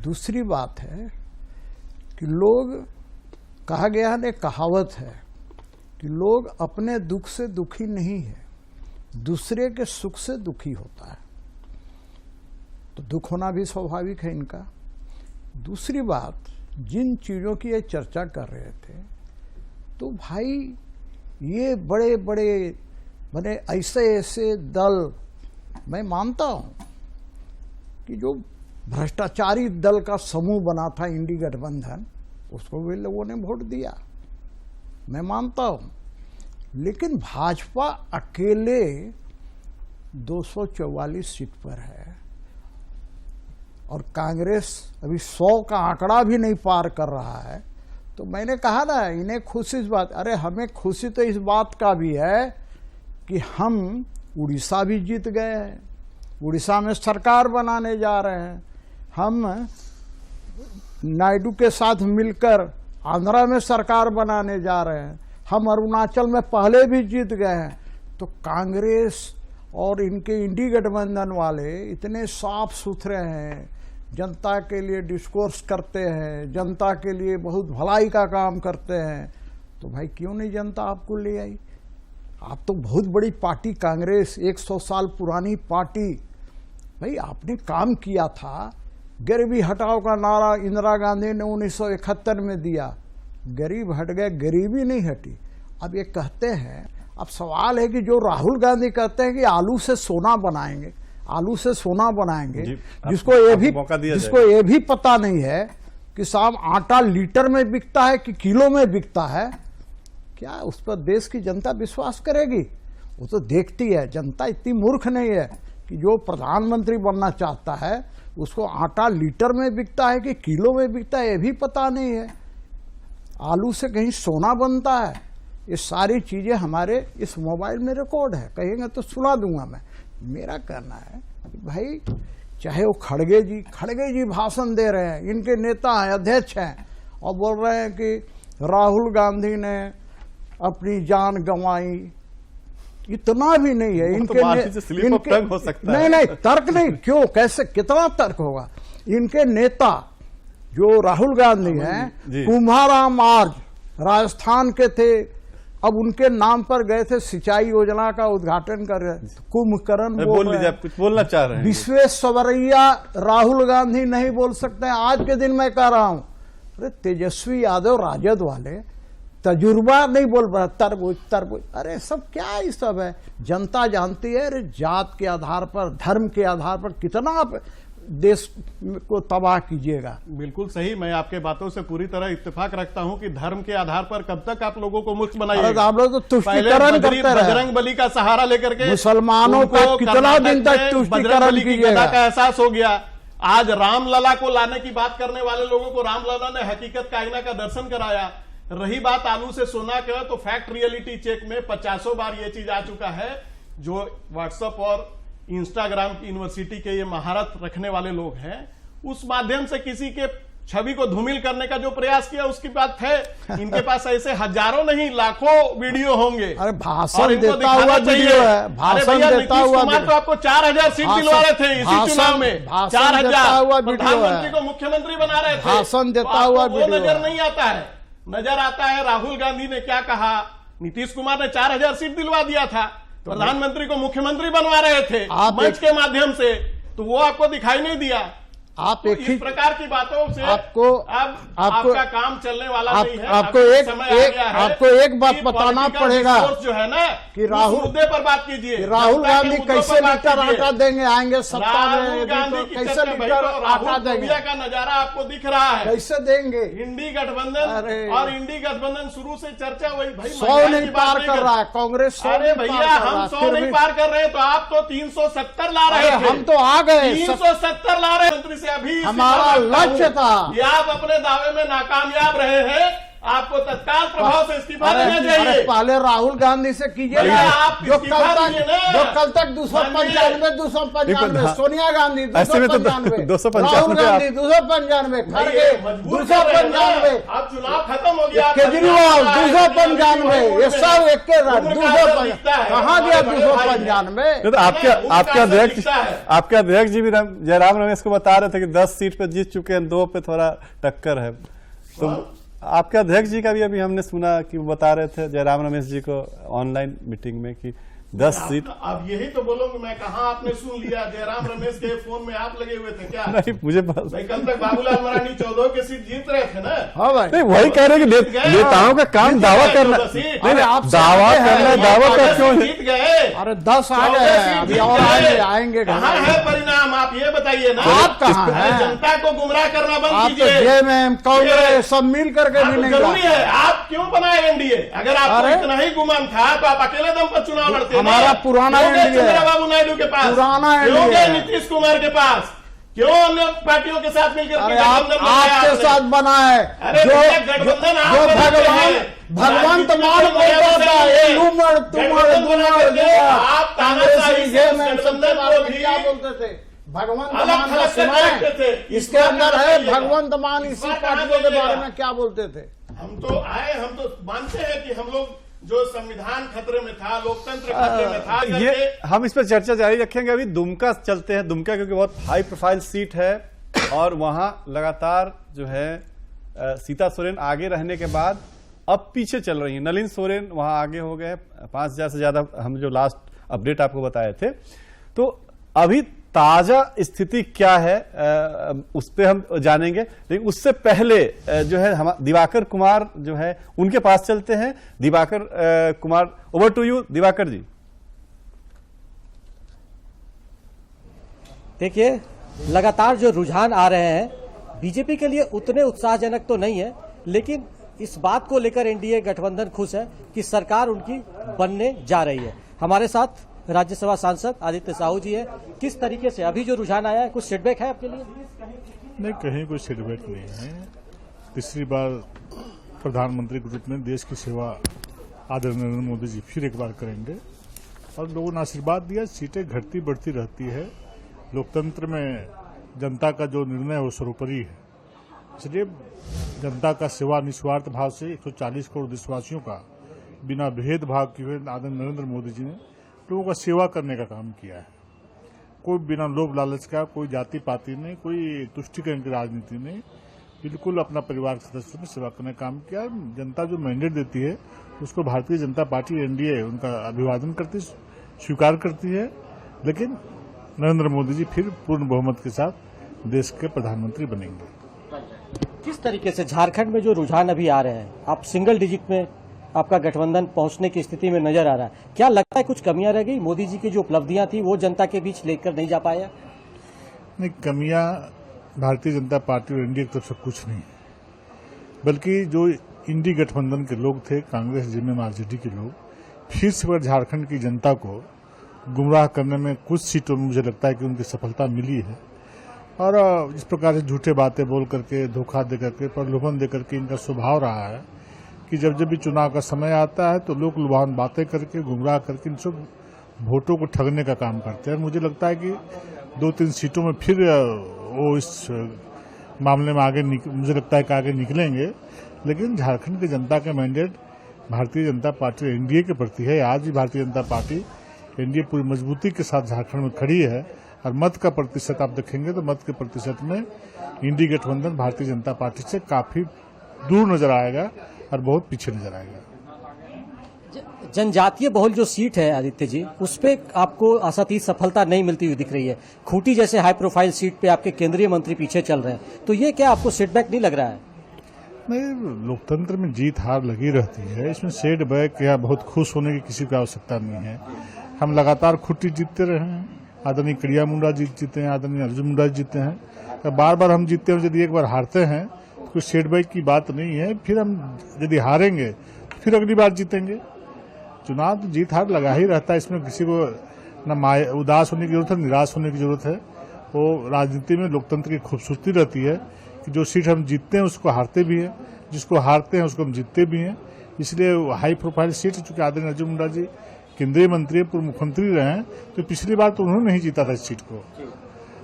दूसरी बात है कि लोग, कहा गया है, कहावत है कि लोग अपने दुख से दुखी नहीं है, दूसरे के सुख से दुखी होता है, तो दुख होना भी स्वाभाविक है इनका। दूसरी बात, जिन चीजों की ये चर्चा कर रहे थे, तो भाई ये बड़े बड़े बने ऐसे ऐसे दल, मैं मानता हूं कि जो भ्रष्टाचारी दल का समूह बना था इंडी गठबंधन, उसको भी लोगों ने वोट दिया, मैं मानता हूं, लेकिन भाजपा अकेले 244 सीट पर है और कांग्रेस अभी 100 का आंकड़ा भी नहीं पार कर रहा है। तो मैंने कहा ना, इन्हें खुशी इस बात, अरे हमें खुशी तो इस बात का भी है कि हम उड़ीसा भी जीत गए हैं, उड़ीसा में सरकार बनाने जा रहे हैं, हम नायडू के साथ मिलकर आंध्रा में सरकार बनाने जा रहे हैं, हम अरुणाचल में पहले भी जीत गए हैं। तो कांग्रेस और इनके इंडी गठबंधन वाले इतने साफ सुथरे हैं, जनता के लिए डिस्कोर्स करते हैं, जनता के लिए बहुत भलाई का काम करते हैं, तो भाई क्यों नहीं जनता आपको ले आई? आप तो बहुत बड़ी पार्टी कांग्रेस, 100 साल पुरानी पार्टी, भाई आपने काम किया था। गरीबी हटाओ का नारा इंदिरा गांधी ने 1971 में दिया, गरीब हट गए, गरीबी नहीं हटी। अब ये कहते हैं, अब सवाल है कि जो राहुल गांधी कहते हैं कि आलू से सोना बनाएंगे, आलू से सोना बनाएंगे, जिसको ये भी पता नहीं है कि साहब आटा लीटर में बिकता है कि किलो में बिकता है, क्या उस पर देश की जनता विश्वास करेगी? वो तो देखती है, जनता इतनी मूर्ख नहीं है कि जो प्रधानमंत्री बनना चाहता है उसको आटा लीटर में बिकता है कि किलो में बिकता है ये भी पता नहीं है। आलू से कहीं सोना बनता है, ये सारी चीजें हमारे इस मोबाइल में रिकॉर्ड है, कहेंगे तो सुना दूंगा मैं। मेरा कहना है कि भाई चाहे वो खड़गे जी भाषण दे रहे हैं, इनके नेता हैं, अध्यक्ष हैं, और बोल रहे हैं कि राहुल गांधी ने अपनी जान गंवाई, इतना भी नहीं है इनके हो सकता है। नहीं तर्क नहीं, क्यों, कैसे, कितना तर्क होगा? इनके नेता जो राहुल गांधी हैं, कुंभाराम आर्य राजस्थान के थे, अब उनके नाम पर गए थे, सिंचाई योजना का उद्घाटन कर रहे, कुंभकर्ण बोल रहे हैं, कुछ बोलना चाह रहे हैं। विश्वेश्वरैया राहुल गांधी नहीं बोल सकते हैं। आज के दिन मैं कह रहा हूं, अरे तेजस्वी यादव राजद वाले तजुर्बा नहीं बोल पा, तरबूज, अरे सब क्या ये सब है? जनता जानती है, अरे जात के आधार पर, धर्म के आधार पर कितना आप देश को तबाह कीजिएगा। बिल्कुल सही, मैं आपके बातों से पूरी तरह इत्तेफाक रखता हूं कि धर्म के आधार पर कब तक आप लोगों को मुक्त बनाइएगा? आप लोग तो तुष्टिकरण करते रहे, बजरंग बली का सहारा लेकर के मुसलमानों को कितना दिन तक तुष्टिकरण कीजिएगा का एहसास हो गया। आज रामलला को लाने की बात करने वाले लोगों को रामलला ने हकीकत का आईना का दर्शन कराया। रही बात आलू से सोना के, तो फैक्ट रियलिटी चेक में 50 बार ये चीज आ चुका है। जो व्हाट्सएप और इंस्टाग्राम की यूनिवर्सिटी के ये महारत रखने वाले लोग हैं, उस माध्यम से किसी के छवि को धूमिल करने का जो प्रयास किया उसकी बात है। इनके पास ऐसे हजारों नहीं लाखों वीडियो होंगे। अरे भाषण देता हुआ वीडियो है, भाषण देता हुआ, तो आपको 4000 सीट दिलवा रहे थे इसी चुनाव में, 4000 प्रधानमंत्री को मुख्यमंत्री बना रहे थे, भाषण देता हुआ वो नजर नहीं आता है। नजर आता है राहुल गांधी ने क्या कहा, नीतीश कुमार ने 4000 सीट दिलवा दिया था, प्रधानमंत्री को मुख्यमंत्री बनवा रहे थे मंच के माध्यम से, तो वो आपको दिखाई नहीं दिया। आप तो एक इस प्रकार की बातों से आपका काम चलने वाला नहीं है। आपको एक बात बताना पड़ेगा जो है ना कि राहुल मुद्दे पर बात कीजिए। राहुल गांधी कैसे लीटर आटा देंगे, आएंगे सत्ता में, राहुल गांधी कैसे लीटर आटा देंगे का नजारा आपको दिख रहा है, कैसे देंगे? इंडी गठबंधन और इंडी गठबंधन शुरू से चर्चा वही, भाई 100 नहीं पार कर रहा है कांग्रेस। अरे भैया हम 100 नहीं पार कर रहे हैं, तो आप तो 370 ला रहे थे, हम तो आ गए 370 ला रहे मंत्री से अभी हमारा लक्ष्य था कि आप अपने दावे में नाकामयाब रहे हैं, आपको तत्काल प्रभाव से इस्तीफा देना चाहिए। पहले राहुल गांधी से कीजिए भैया, आप जो इस्तीफा दीजिए ना। जो कल तक 295 सोनिया गांधी ऐसे में तो 295 295 राहुल गांधी 295 खड़गे 295 अब चुनाव खत्म हो गया, केजरीवाल 295 ये सब एक के रात 295 कहाँ गया 295? तो आपके अध्यक्ष जी भी जयराम रमेश को बता रहे थे कि 10 सीट पे जीत चुके हैं, 2 पे थोड़ा टक्कर है। तो आपके अध्यक्ष जी का भी अभी हमने सुना कि वो बता रहे थे जयराम रमेश जी को ऑनलाइन मीटिंग में कि 10 सीट। अब यही तो बोलो कि मैं कहा आपने सुन लिया, जयराम रमेश के फोन में आप लगे हुए थे क्या? नहीं, मुझे भाई कल तक बाबूलाल मरांडी 14 की सीट जीत रहे थे ना। हाँ भाई, नहीं, वही कह रहे हैं कि नेताओं का काम दावा करना, नहीं आप दावा करना, दावा कर क्यों जीत गए? अरे 10 आ गए, अभी और आएंगे। कहाँ है परिणाम, आप ये बताइए ना। आप कहाँ हैं? जनता को गुमराह करना बंद आप तो कीजिए। जेएमएम कांग्रेस सब मिल करके भी नहीं जरूरी है, आप क्यों बनाए एनडीए? अगर आपको इतना ही गुमान था तो आप अकेले दम पर चुनाव लड़ते। हमारा पुराना एनडीए, चंद्रबाबू नायडू के पास, पुराना क्यों एनडीए, गए नीतीश कुमार के पास, क्यों अन्य पार्टियों के साथ मिलकर अरे आपके साथ बना है जो भगवंत मान बोलता था, क्या बोलते थे? भगवंत मान का सुना है, इसके अंदर है भगवंत मान। इसी पार्टियों के बारे में क्या बोलते थे? हम तो मानते हैं कि हम लोग जो संविधान खतरे में था, लोकतंत्र खतरे में था। ये हम इस पर चर्चा जारी रखेंगे। अभी दुमका चलते हैं। दुमका क्योंकि बहुत हाई प्रोफाइल सीट है और वहां लगातार जो है सीता सोरेन आगे रहने के बाद अब पीछे चल रही है। नलिन सोरेन वहां आगे हो गए 5,000 से ज्यादा, हम जो लास्ट अपडेट आपको बताए थे। तो अभी ताजा स्थिति क्या है उस पर हम जानेंगे, लेकिन उससे पहले जो है हम दिवाकर कुमार जो है उनके पास चलते हैं। Diwakar Kumar, over to you Diwakar ji. देखिए, लगातार जो रुझान आ रहे हैं बीजेपी के लिए उतने उत्साहजनक तो नहीं है, लेकिन इस बात को लेकर एनडीए गठबंधन खुश है कि सरकार उनकी बनने जा रही है। हमारे साथ राज्यसभा सांसद आदित्य साहू जी है। किस तरीके से अभी जो रुझान आया है, कुछ सेटबैक है आपके लिए? नहीं, कहीं कोई सेटबैक नहीं है। तीसरी बार प्रधानमंत्री के रूप में देश की सेवा आदरणीय नरेंद्र मोदी जी फिर एक बार करेंगे और लोगों ने आशीर्वाद दिया। सीटें घटती बढ़ती रहती है, लोकतंत्र में जनता का जो निर्णय है वो सर्वोपरि है। इसलिए जनता का सेवा निस्वार्थ भाव से 140 करोड़ देशवासियों का बिना भेदभाव किए आदरणीय नरेंद्र मोदी जी ने लोगों का सेवा करने का काम किया है। कोई बिना लोभ लालच का, कोई जाति पाति नहीं, कोई तुष्टिकरण की राजनीति नहीं, बिल्कुल अपना परिवार के सदस्यों में सेवा करने का काम किया। जनता जो मैंडेट देती है उसको भारतीय जनता पार्टी एनडीए उनका अभिवादन करती, स्वीकार करती है। लेकिन नरेंद्र मोदी जी फिर पूर्ण बहुमत के साथ देश के प्रधानमंत्री बनेंगे। किस तरीके से झारखंड में जो रुझान अभी आ रहे हैं, आप सिंगल डिजिट में आपका गठबंधन पहुंचने की स्थिति में नजर आ रहा है, क्या लगता है कुछ कमियां रह गई? मोदी जी की जो उपलब्धियां थी वो जनता के बीच लेकर नहीं जा पाया? नहीं, कमियां भारतीय जनता पार्टी और एनडीए की तरफ से कुछ नहीं, बल्कि जो इंडी गठबंधन के लोग थे, कांग्रेस जेएमएम आरजेडी के लोग, फिर से झारखंड की जनता को गुमराह करने में कुछ सीटों में मुझे लगता है कि उनकी सफलता मिली है। और इस प्रकार से झूठे बातें बोल करके, धोखा दे करके, प्रलोभन दे करके इनका स्वभाव रहा है कि जब जब भी चुनाव का समय आता है तो लोग लुभावन बातें करके, गुमराह करके इन सब वोटों को ठगने का काम करते हैं। मुझे लगता है कि 2-3 सीटों में फिर वो इस मामले में आगे मुझे लगता है कि आगे निकलेंगे। लेकिन झारखंड की जनता का mandate Bharatiya Janata party NDA के प्रति है। आज भी भारतीय जनता पार्टी एनडीए पूरी मजबूती के साथ झारखंड में खड़ी है और मत का प्रतिशत आप देखेंगे तो मत के प्रतिशत में इंडी गठबंधन भारतीय जनता पार्टी से काफी दूर नजर आएगा और बहुत पीछे नजर आएगा। जनजातीय बहुल जो सीट है आदित्य जी, उस पे आपको आशातीत सफलता नहीं मिलती हुई दिख रही है। खूंटी जैसे हाई प्रोफाइल सीट पे आपके केंद्रीय मंत्री पीछे चल रहे हैं, तो ये क्या आपको सेटबैक नहीं लग रहा है? नहीं, लोकतंत्र में जीत हार लगी रहती है, इसमें सेटबैक या बहुत खुश होने की किसी की आवश्यकता नहीं है। हम लगातार खूंटी जीतते रहे हैं, आदरणीय कड़िया मुंडा जीते हैं, आदरणीय अर्जुन मुंडा जीते हैं। बार बार हम जीतते हैं, यदि एक बार हारते हैं तो कोई सेटबैक की बात नहीं है। फिर हम यदि हारेंगे फिर अगली बार जीतेंगे। चुनाव तो जीत हार लगा ही रहता है, इसमें किसी को न उदास होने की जरूरत है, निराश होने की जरूरत है। वो राजनीति में लोकतंत्र की खूबसूरती रहती है कि जो सीट हम जीतते हैं उसको हारते भी हैं, जिसको हारते हैं उसको हम जीतते भी हैं। इसलिए हाई प्रोफाइल सीट, चूंकि आदरणीय अर्जुन मुंडा जी केंद्रीय मंत्री, पूर्व मुख्यमंत्री रहे हैं, तो पिछली बार तो उन्होंने नहीं जीता था इस सीट को।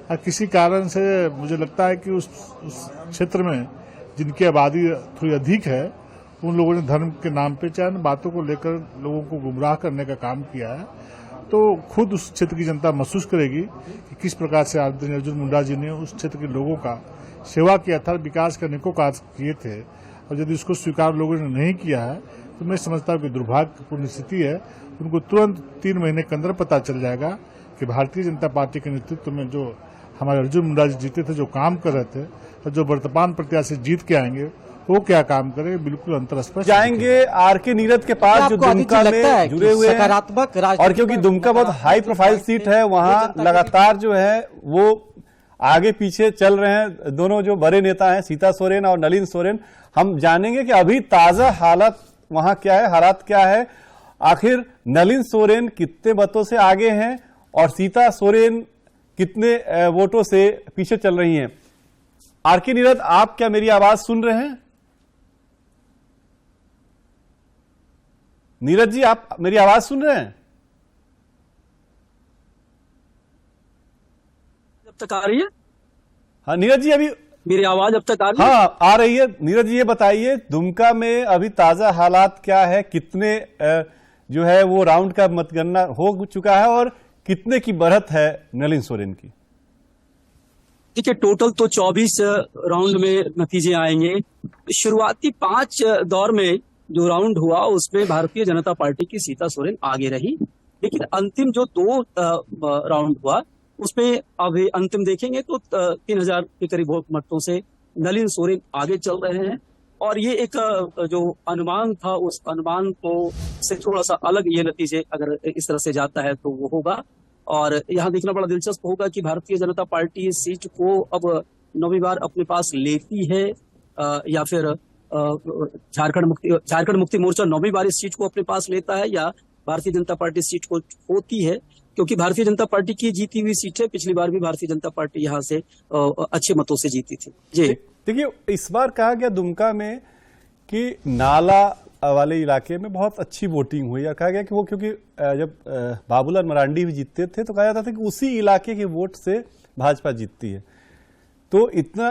और किसी कारण से मुझे लगता है कि उस क्षेत्र में जिनकी आबादी थोड़ी अधिक है, उन लोगों ने धर्म के नाम पे चाहे बातों को लेकर लोगों को गुमराह करने का काम किया है। तो खुद उस क्षेत्र की जनता महसूस करेगी कि किस प्रकार से आदरणीय अर्जुन मुंडा जी ने उस क्षेत्र के लोगों का सेवा किया था, विकास करने को कार्य किए थे। और यदि उसको स्वीकार लोगों ने नहीं किया है तो मैं समझता हूँ कि दुर्भाग्यपूर्ण स्थिति है। उनको तुरंत 3 महीने के अंदर पता चल जाएगा कि भारतीय जनता पार्टी के नेतृत्व में जो हमारे अर्जुन मुंडा जी जीते थे, जो काम कर रहे थे, और जो वर्तमान प्रत्याशी जीत के आएंगे वो क्या काम करेंगे, बिल्कुल अंतर स्पष्ट जाएंगे आरके नीरज के पास, जो दुमका में जुड़े हुए सकारात्मक हैं। और क्योंकि दुमका बहुत हाई प्रोफाइल सीट है, वहां लगातार जो है वो आगे पीछे चल रहे हैं दोनों जो बड़े नेता हैं, सीता सोरेन और नलिन सोरेन। हम जानेंगे कि अभी ताजा हालत वहां क्या है, हालात क्या है, आखिर नलिन सोरेन कितने मतों से आगे हैं और सीता सोरेन कितने वोटों से पीछे चल रही हैं। आरके नीरज, आप क्या मेरी आवाज सुन रहे हैं? नीरज जी, आप मेरी आवाज सुन रहे हैं? अब तक आ रही है? हाँ नीरज जी, अभी मेरी आवाज अब तक आ रही है? हाँ आ रही है। नीरज जी ये बताइए, दुमका में अभी ताजा हालात क्या है, कितने जो है वो राउंड का मतगणना हो चुका है और कितने की बढ़त है नलिन सोरेन की? देखिए, टोटल तो 24 राउंड में नतीजे आएंगे। शुरुआती 5 दौर में जो राउंड हुआ उसमें भारतीय जनता पार्टी की सीता सोरेन आगे रही, लेकिन अंतिम जो 2 राउंड हुआ उसमें अभी अंतिम देखेंगे तो 3000 के करीब मतों से नलिन सोरेन आगे चल रहे हैं। और ये एक जो अनुमान था, उस अनुमान को से थोड़ा सा अलग ये नतीजे अगर इस तरह से जाता है तो वो होगा। और यहाँ देखना बड़ा दिलचस्प होगा कि भारतीय जनता पार्टी इस सीट को अब 9वीं बार अपने पास लेती है या फिर झारखंड मुक्ति मोर्चा 9वीं बार इस सीट को अपने पास लेता है, या भारतीय जनता पार्टी इस सीट को होती है, क्योंकि भारतीय जनता पार्टी की जीती हुई सीट है। पिछली बार भी भारतीय जनता पार्टी यहाँ से अच्छे मतों से जीती थी। जी देखिए, इस बार कहा गया दुमका में कि नाला वाले इलाके में बहुत अच्छी वोटिंग हुई और कहा गया कि वो क्योंकि जब बाबूलाल मरांडी भी जीतते थे तो कहा जाता था कि उसी इलाके के वोट से भाजपा जीतती है। तो इतना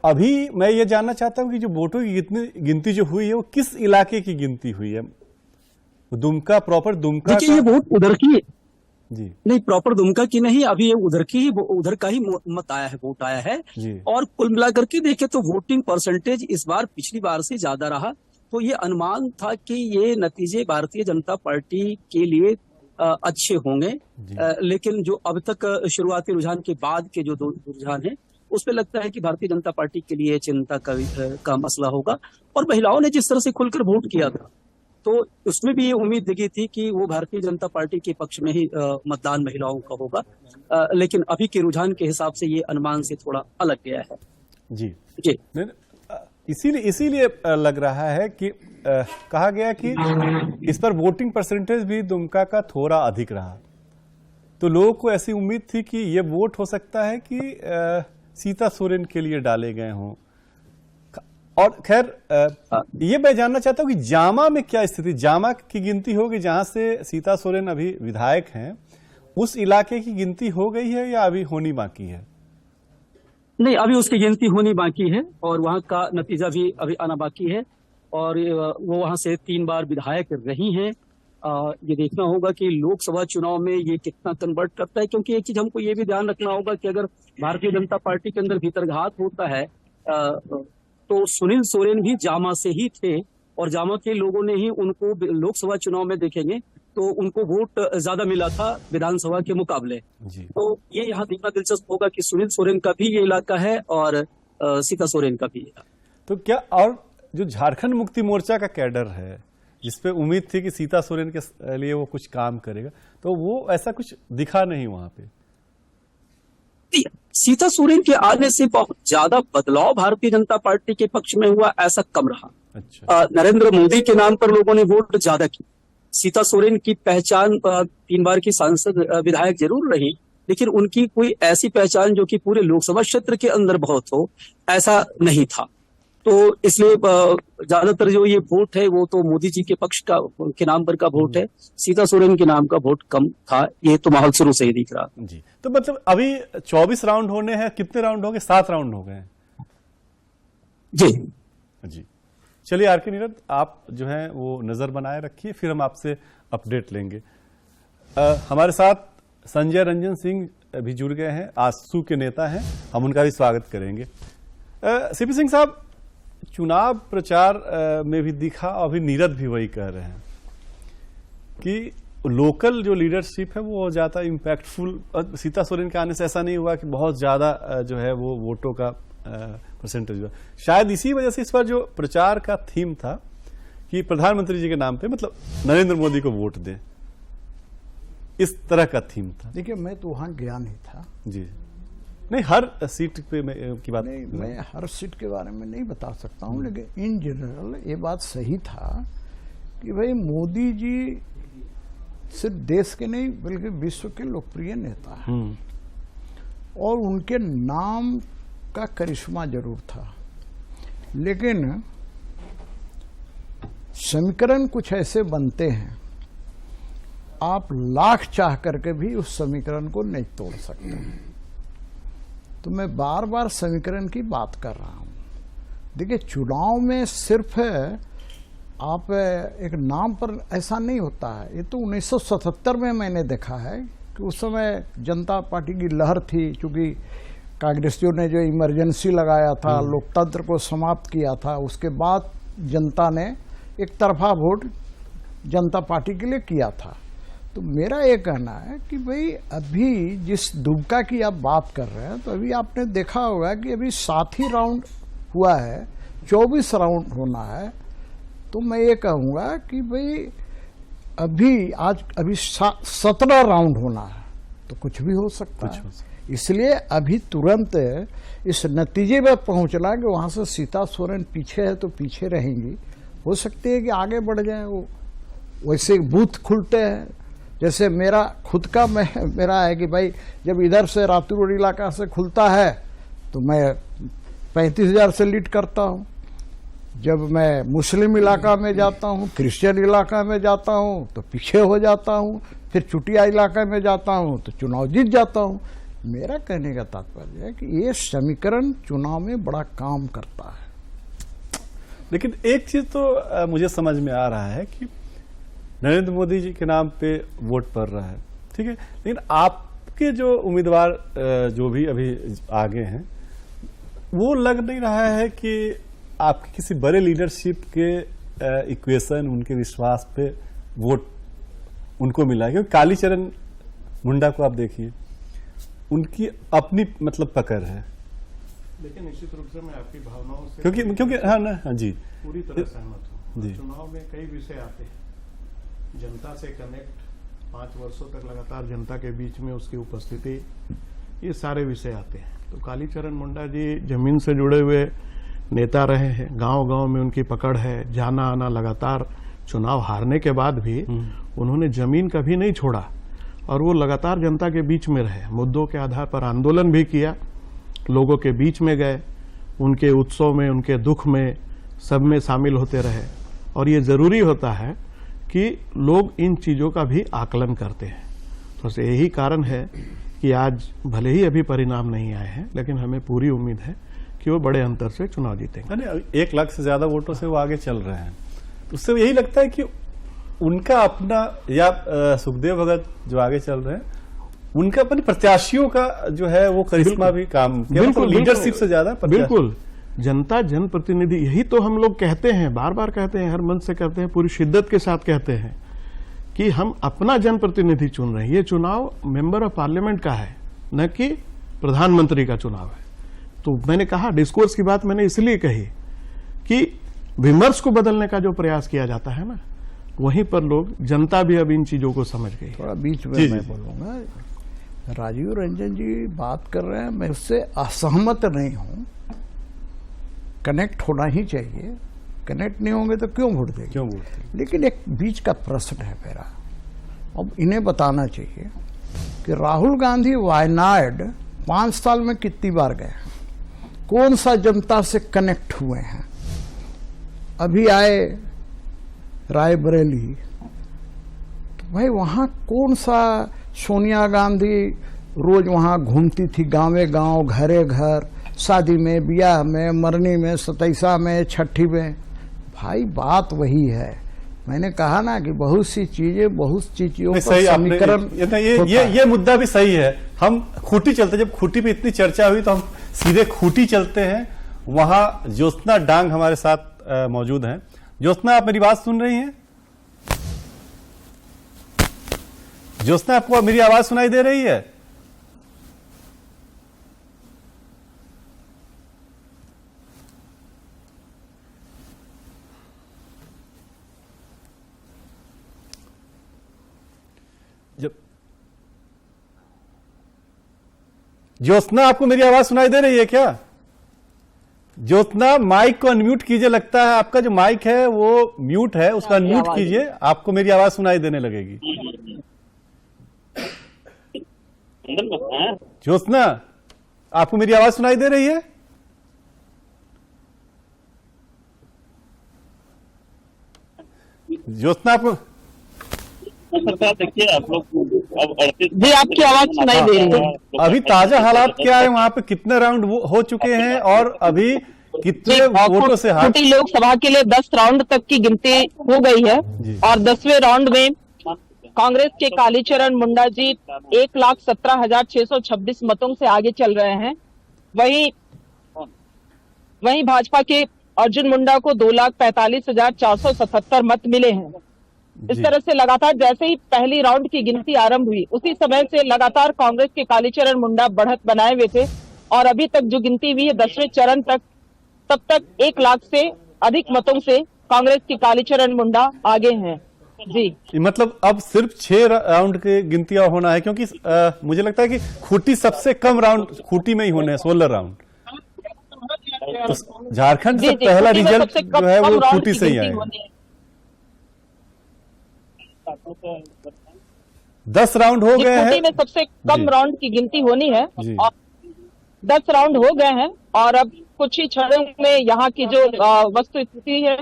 अभी मैं ये जानना चाहता हूं कि जो वोटों की गिनती जो हुई है वो किस इलाके की गिनती हुई है? दुमका प्रॉपर दुमका? देखिए, ये वोट उधर की जी नहीं, प्रॉपर दुमका की नहीं, अभी ये उधर का ही मत आया है, वोट आया है। और कुल मिलाकर के देखें तो वोटिंग परसेंटेज इस बार पिछली बार से ज्यादा रहा। तो ये अनुमान था कि ये नतीजे भारतीय जनता पार्टी के लिए अच्छे होंगे, लेकिन जो अब तक शुरुआती रुझान के बाद के जो 2 रुझान है उसमें लगता है कि भारतीय जनता पार्टी के लिए चिंता का मसला होगा। और महिलाओं ने जिस तरह से खुलकर वोट किया था तो उसमें भी ये उम्मीद दिखी थी कि वो भारतीय जनता पार्टी के पक्ष में ही मतदान महिलाओं का होगा, लेकिन अभी के रुझान के हिसाब से ये अनुमान से थोड़ा अलग गया है। जी जी इसीलिए लग रहा है कि कहा गया कि इस पर वोटिंग परसेंटेज भी दुमका का थोड़ा अधिक रहा, तो लोगों को ऐसी उम्मीद थी कि ये वोट हो सकता है कि सीता सोरेन के लिए डाले गए हों। और खैर ये मैं जानना चाहता हूं कि जामा में क्या स्थिति, जामा की गिनती होगी जहां से सीता सोरेन अभी विधायक हैं, उस इलाके की गिनती हो गई है या अभी होनी बाकी है? नहीं, अभी उसकी गिनती होनी बाकी है और वहां का नतीजा भी अभी आना बाकी है। और वो वहां से 3 बार विधायक रही हैं। ये देखना होगा कि लोकसभा चुनाव में ये कितना कन्वर्ट करता है, क्योंकि एक चीज हमको ये भी ध्यान रखना होगा कि अगर भारतीय जनता पार्टी के अंदर भीतरघात होता है तो सुनील सोरेन भी जामा से ही थे और जामा के लोगों ने ही उनको लोकसभा चुनाव में देखेंगे तो उनको वोट ज्यादा मिला था विधानसभा के मुकाबले। तो ये यहाँ देखना दिलचस्प होगा कि सुनील सोरेन का भी ये इलाका है और सीता सोरेन का भी है। तो क्या और जो झारखंड मुक्ति मोर्चा का कैडर है जिसपे उम्मीद थी कि सीता सोरेन के लिए वो कुछ काम करेगा, तो वो ऐसा कुछ दिखा नहीं वहां पे। सीता सोरेन के आने से बहुत ज्यादा बदलाव भारतीय जनता पार्टी के पक्ष में हुआ ऐसा कम रहा। अच्छा। नरेंद्र मोदी के नाम पर लोगों ने वोट ज्यादा की। सीता सोरेन की पहचान 3 बार की सांसद विधायक जरूर रही, लेकिन उनकी कोई ऐसी पहचान जो कि पूरे लोकसभा क्षेत्र के अंदर बहुत हो, ऐसा नहीं था। तो इसलिए ज्यादातर जो ये वोट है वो तो मोदी जी के पक्ष का के नाम पर का वोट है, सीता सोरेन के नाम का वोट कम था। ये तो माहौल शुरू से ही दिख रहा जी। तो मतलब अभी 24 राउंड होने हैं, कितने राउंड हो गए? 7 राउंड हो गए हैं जी। जी। चलिए आर के नीरद, आप जो है वो नजर बनाए रखिए, फिर हम आपसे अपडेट लेंगे। हमारे साथ संजय रंजन सिंह भी जुड़ गए हैं, आजसू के नेता हैं, हम उनका भी स्वागत करेंगे। सीपी सिंह साहब, चुनाव प्रचार में भी दिखा, अभी नीरद भी वही कह रहे हैं कि लोकल जो लीडरशिप है वो ज्यादा इम्पैक्टफुल, सीता सोरेन के आने से ऐसा नहीं हुआ कि बहुत ज्यादा जो है वो वोटों का परसेंटेज हुआ। शायद इसी वजह से इस बार जो प्रचार का थीम था कि प्रधानमंत्री जी के नाम पे मतलब नरेंद्र मोदी को वोट दें, इस तरह का थीम था। देखिए, मैं तो वहां गया नहीं था जी। नहीं, हर सीट पे की बात नहीं, मैं हर सीट के बारे में नहीं बता सकता हूं, लेकिन इन जनरल ये बात सही था कि भाई मोदी जी सिर्फ देश के नहीं बल्कि विश्व के लोकप्रिय नेता हैं और उनके नाम का करिश्मा जरूर था, लेकिन समीकरण कुछ ऐसे बनते हैं आप लाख चाह करके भी उस समीकरण को नहीं तोड़ सकते। तो मैं बार बार समीकरण की बात कर रहा हूं। देखिए, चुनाव में सिर्फ आप एक नाम पर ऐसा नहीं होता है। ये तो 1977 में मैंने देखा है कि उस समय जनता पार्टी की लहर थी, क्योंकि कांग्रेसियों ने जो इमरजेंसी लगाया था, लोकतंत्र को समाप्त किया था, उसके बाद जनता ने एक तरफा वोट जनता पार्टी के लिए किया था। तो मेरा ये कहना है कि भाई अभी जिस दुबका की आप बात कर रहे हैं, तो अभी आपने देखा होगा कि अभी 7 ही राउंड हुआ है, 24 राउंड होना है। तो मैं ये कहूँगा कि भाई अभी 17 राउंड होना है, तो कुछ भी हो सकता है। इसलिए अभी तुरंत इस नतीजे पर पहुंचना कि वहां से सीता सोरेन पीछे है तो पीछे रहेंगी, हो सकती है कि आगे बढ़ जाए। वो वैसे बूथ खुलते हैं, जैसे मेरा खुद का मेरा है कि भाई जब इधर से रातूर इलाका से खुलता है तो मैं 35,000 से लीड करता हूँ, जब मैं मुस्लिम इलाका में जाता हूँ, क्रिश्चियन इलाका में जाता हूँ तो पीछे हो जाता हूँ, फिर चुटिया इलाका में जाता हूँ तो चुनाव जीत जाता हूँ। मेरा कहने का तात्पर्य है कि ये समीकरण चुनाव में बड़ा काम करता है। लेकिन एक चीज तो मुझे समझ में आ रहा है कि नरेंद्र मोदी जी के नाम पे वोट पड़ रहा है, ठीक है, लेकिन आपके जो उम्मीदवार जो भी अभी आगे हैं, वो लग नहीं रहा है कि आपके किसी बड़े लीडरशिप के इक्वेशन, उनके विश्वास पे वोट उनको मिला है। क्योंकि कालीचरण मुंडा को आप देखिए, उनकी अपनी मतलब पकड़ है। लेकिन निश्चित रूप से मैं आपकी भावनाओं से क्योंकि हाँ ना, हाँ जी, पूरी तरह सहमत हूँ। जी। चुनाव में कई विषय आते हैं, जनता से कनेक्ट, 5 वर्षों तक लगातार जनता के बीच में उसकी उपस्थिति, ये सारे विषय आते हैं। तो कालीचरण मुंडा जी जमीन से जुड़े हुए नेता रहे हैं, गांव-गांव में उनकी पकड़ है, जाना आना लगातार। चुनाव हारने के बाद भी उन्होंने जमीन कभी नहीं छोड़ा और वो लगातार जनता के बीच में रहे, मुद्दों के आधार पर आंदोलन भी किया, लोगों के बीच में गए, उनके उत्सव में, उनके दुख में, सब में शामिल होते रहे। और ये जरूरी होता है कि लोग इन चीजों का भी आकलन करते हैं। तो यही कारण है कि आज भले ही अभी परिणाम नहीं आए हैं, लेकिन हमें पूरी उम्मीद है कि वो बड़े अंतर से चुनाव जीतेंगे। 1 लाख से ज्यादा वोटों से वो आगे चल रहे हैं, तो उससे यही लगता है कि उनका अपना, या सुखदेव भगत जो आगे चल रहे हैं, उनका अपने प्रत्याशियों का जो है वो करिश्मा भी काम, बिल्कुल लीडरशिप से ज्यादा। बिल्कुल, जनता जनप्रतिनिधि, यही तो हम लोग कहते हैं, बार बार कहते हैं, हर मंच से कहते हैं, पूरी शिद्दत के साथ कहते हैं कि हम अपना जनप्रतिनिधि चुन रहे हैं। ये चुनाव मेंबर ऑफ पार्लियामेंट का है, न कि प्रधानमंत्री का चुनाव है। तो मैंने कहा, डिस्कोर्स की बात मैंने इसलिए कही कि विमर्श को बदलने का जो प्रयास किया जाता है ना, वहीं पर लोग, जनता भी अब इन चीजों को समझ गई। थोड़ा बीच में मैं बोलूंगा, राजीव रंजन जी बात कर रहे हैं, मैं उससे असहमत नहीं हूं। कनेक्ट होना ही चाहिए, कनेक्ट नहीं होंगे तो क्यों वोट देंगे? लेकिन एक बीच का प्रश्न है मेरा, अब इन्हें बताना चाहिए कि राहुल गांधी वायनाड 5 साल में कितनी बार गए, कौन सा जनता से कनेक्ट हुए हैं। अभी आए रायबरेली, तो भाई वहां कौन सा सोनिया गांधी रोज वहां घूमती थी, गांवे गांव, घरे घर, शादी में, ब्याह में, मरनी में, सतैसा में, छठी में। भाई बात वही है, मैंने कहा ना कि बहुत सी चीजें, बहुत चीजों का समीकरण। ये मुद्दा भी सही है। हम खूंटी चलते, जब खूंटी पे इतनी चर्चा हुई तो हम सीधे खूंटी चलते हैं। वहां ज्योत्सना डांग हमारे साथ मौजूद हैं। ज्योत्सना, आप मेरी बात सुन रही हैं? ज्योत्सना, आपको मेरी आवाज सुनाई दे रही है? ज्योत्सना, आपको मेरी आवाज सुनाई दे रही है क्या? ज्योत्सना, माइक को अनम्यूट कीजिए। लगता है आपका जो माइक है वो म्यूट है, उसका अनम्यूट कीजिए, आपको मेरी आवाज सुनाई देने लगेगी। ज्योत्सना, आपको मेरी आवाज सुनाई दे रही है? ज्योत्सना, आपको सरकार देखिए आप लोग जी, आपकी आवाज सुनाई दे रही है। अभी ताजा हालात क्या है वहां पे? कितने राउंड हो चुके हैं और अभी कितने वोटों से खूंटी लोकसभा के लिए 10 राउंड तक की गिनती हो गई है और 10वें राउंड में कांग्रेस के कालीचरण मुंडा जी 1,17,626 मतों से आगे चल रहे हैं। वहीं भाजपा के अर्जुन मुंडा को 2,45,477 मत मिले हैं। इस तरह से लगातार जैसे ही पहली राउंड की गिनती आरंभ हुई, उसी समय से लगातार कांग्रेस के कालीचरण मुंडा बढ़त बनाए हुए थे और अभी तक जो गिनती हुई है 10वें चरण तक, तब तक 1 लाख से अधिक मतों से कांग्रेस के कालीचरण मुंडा आगे हैं। जी, मतलब अब सिर्फ 6 राउंड की गिनतियां होना है, क्योंकि मुझे लगता है कि खूंटी सबसे कम राउंड खूंटी में ही होने हैं, 16 राउंड। तो झारखंड से पहला रिजल्ट जो है वो खूंटी से ही आएगा। 10 राउंड हो गए हैं। में सबसे कम राउंड की गिनती होनी है और 10 राउंड हो गए हैं और अब कुछ ही क्षणों में यहाँ की जो वस्तु स्थिति है,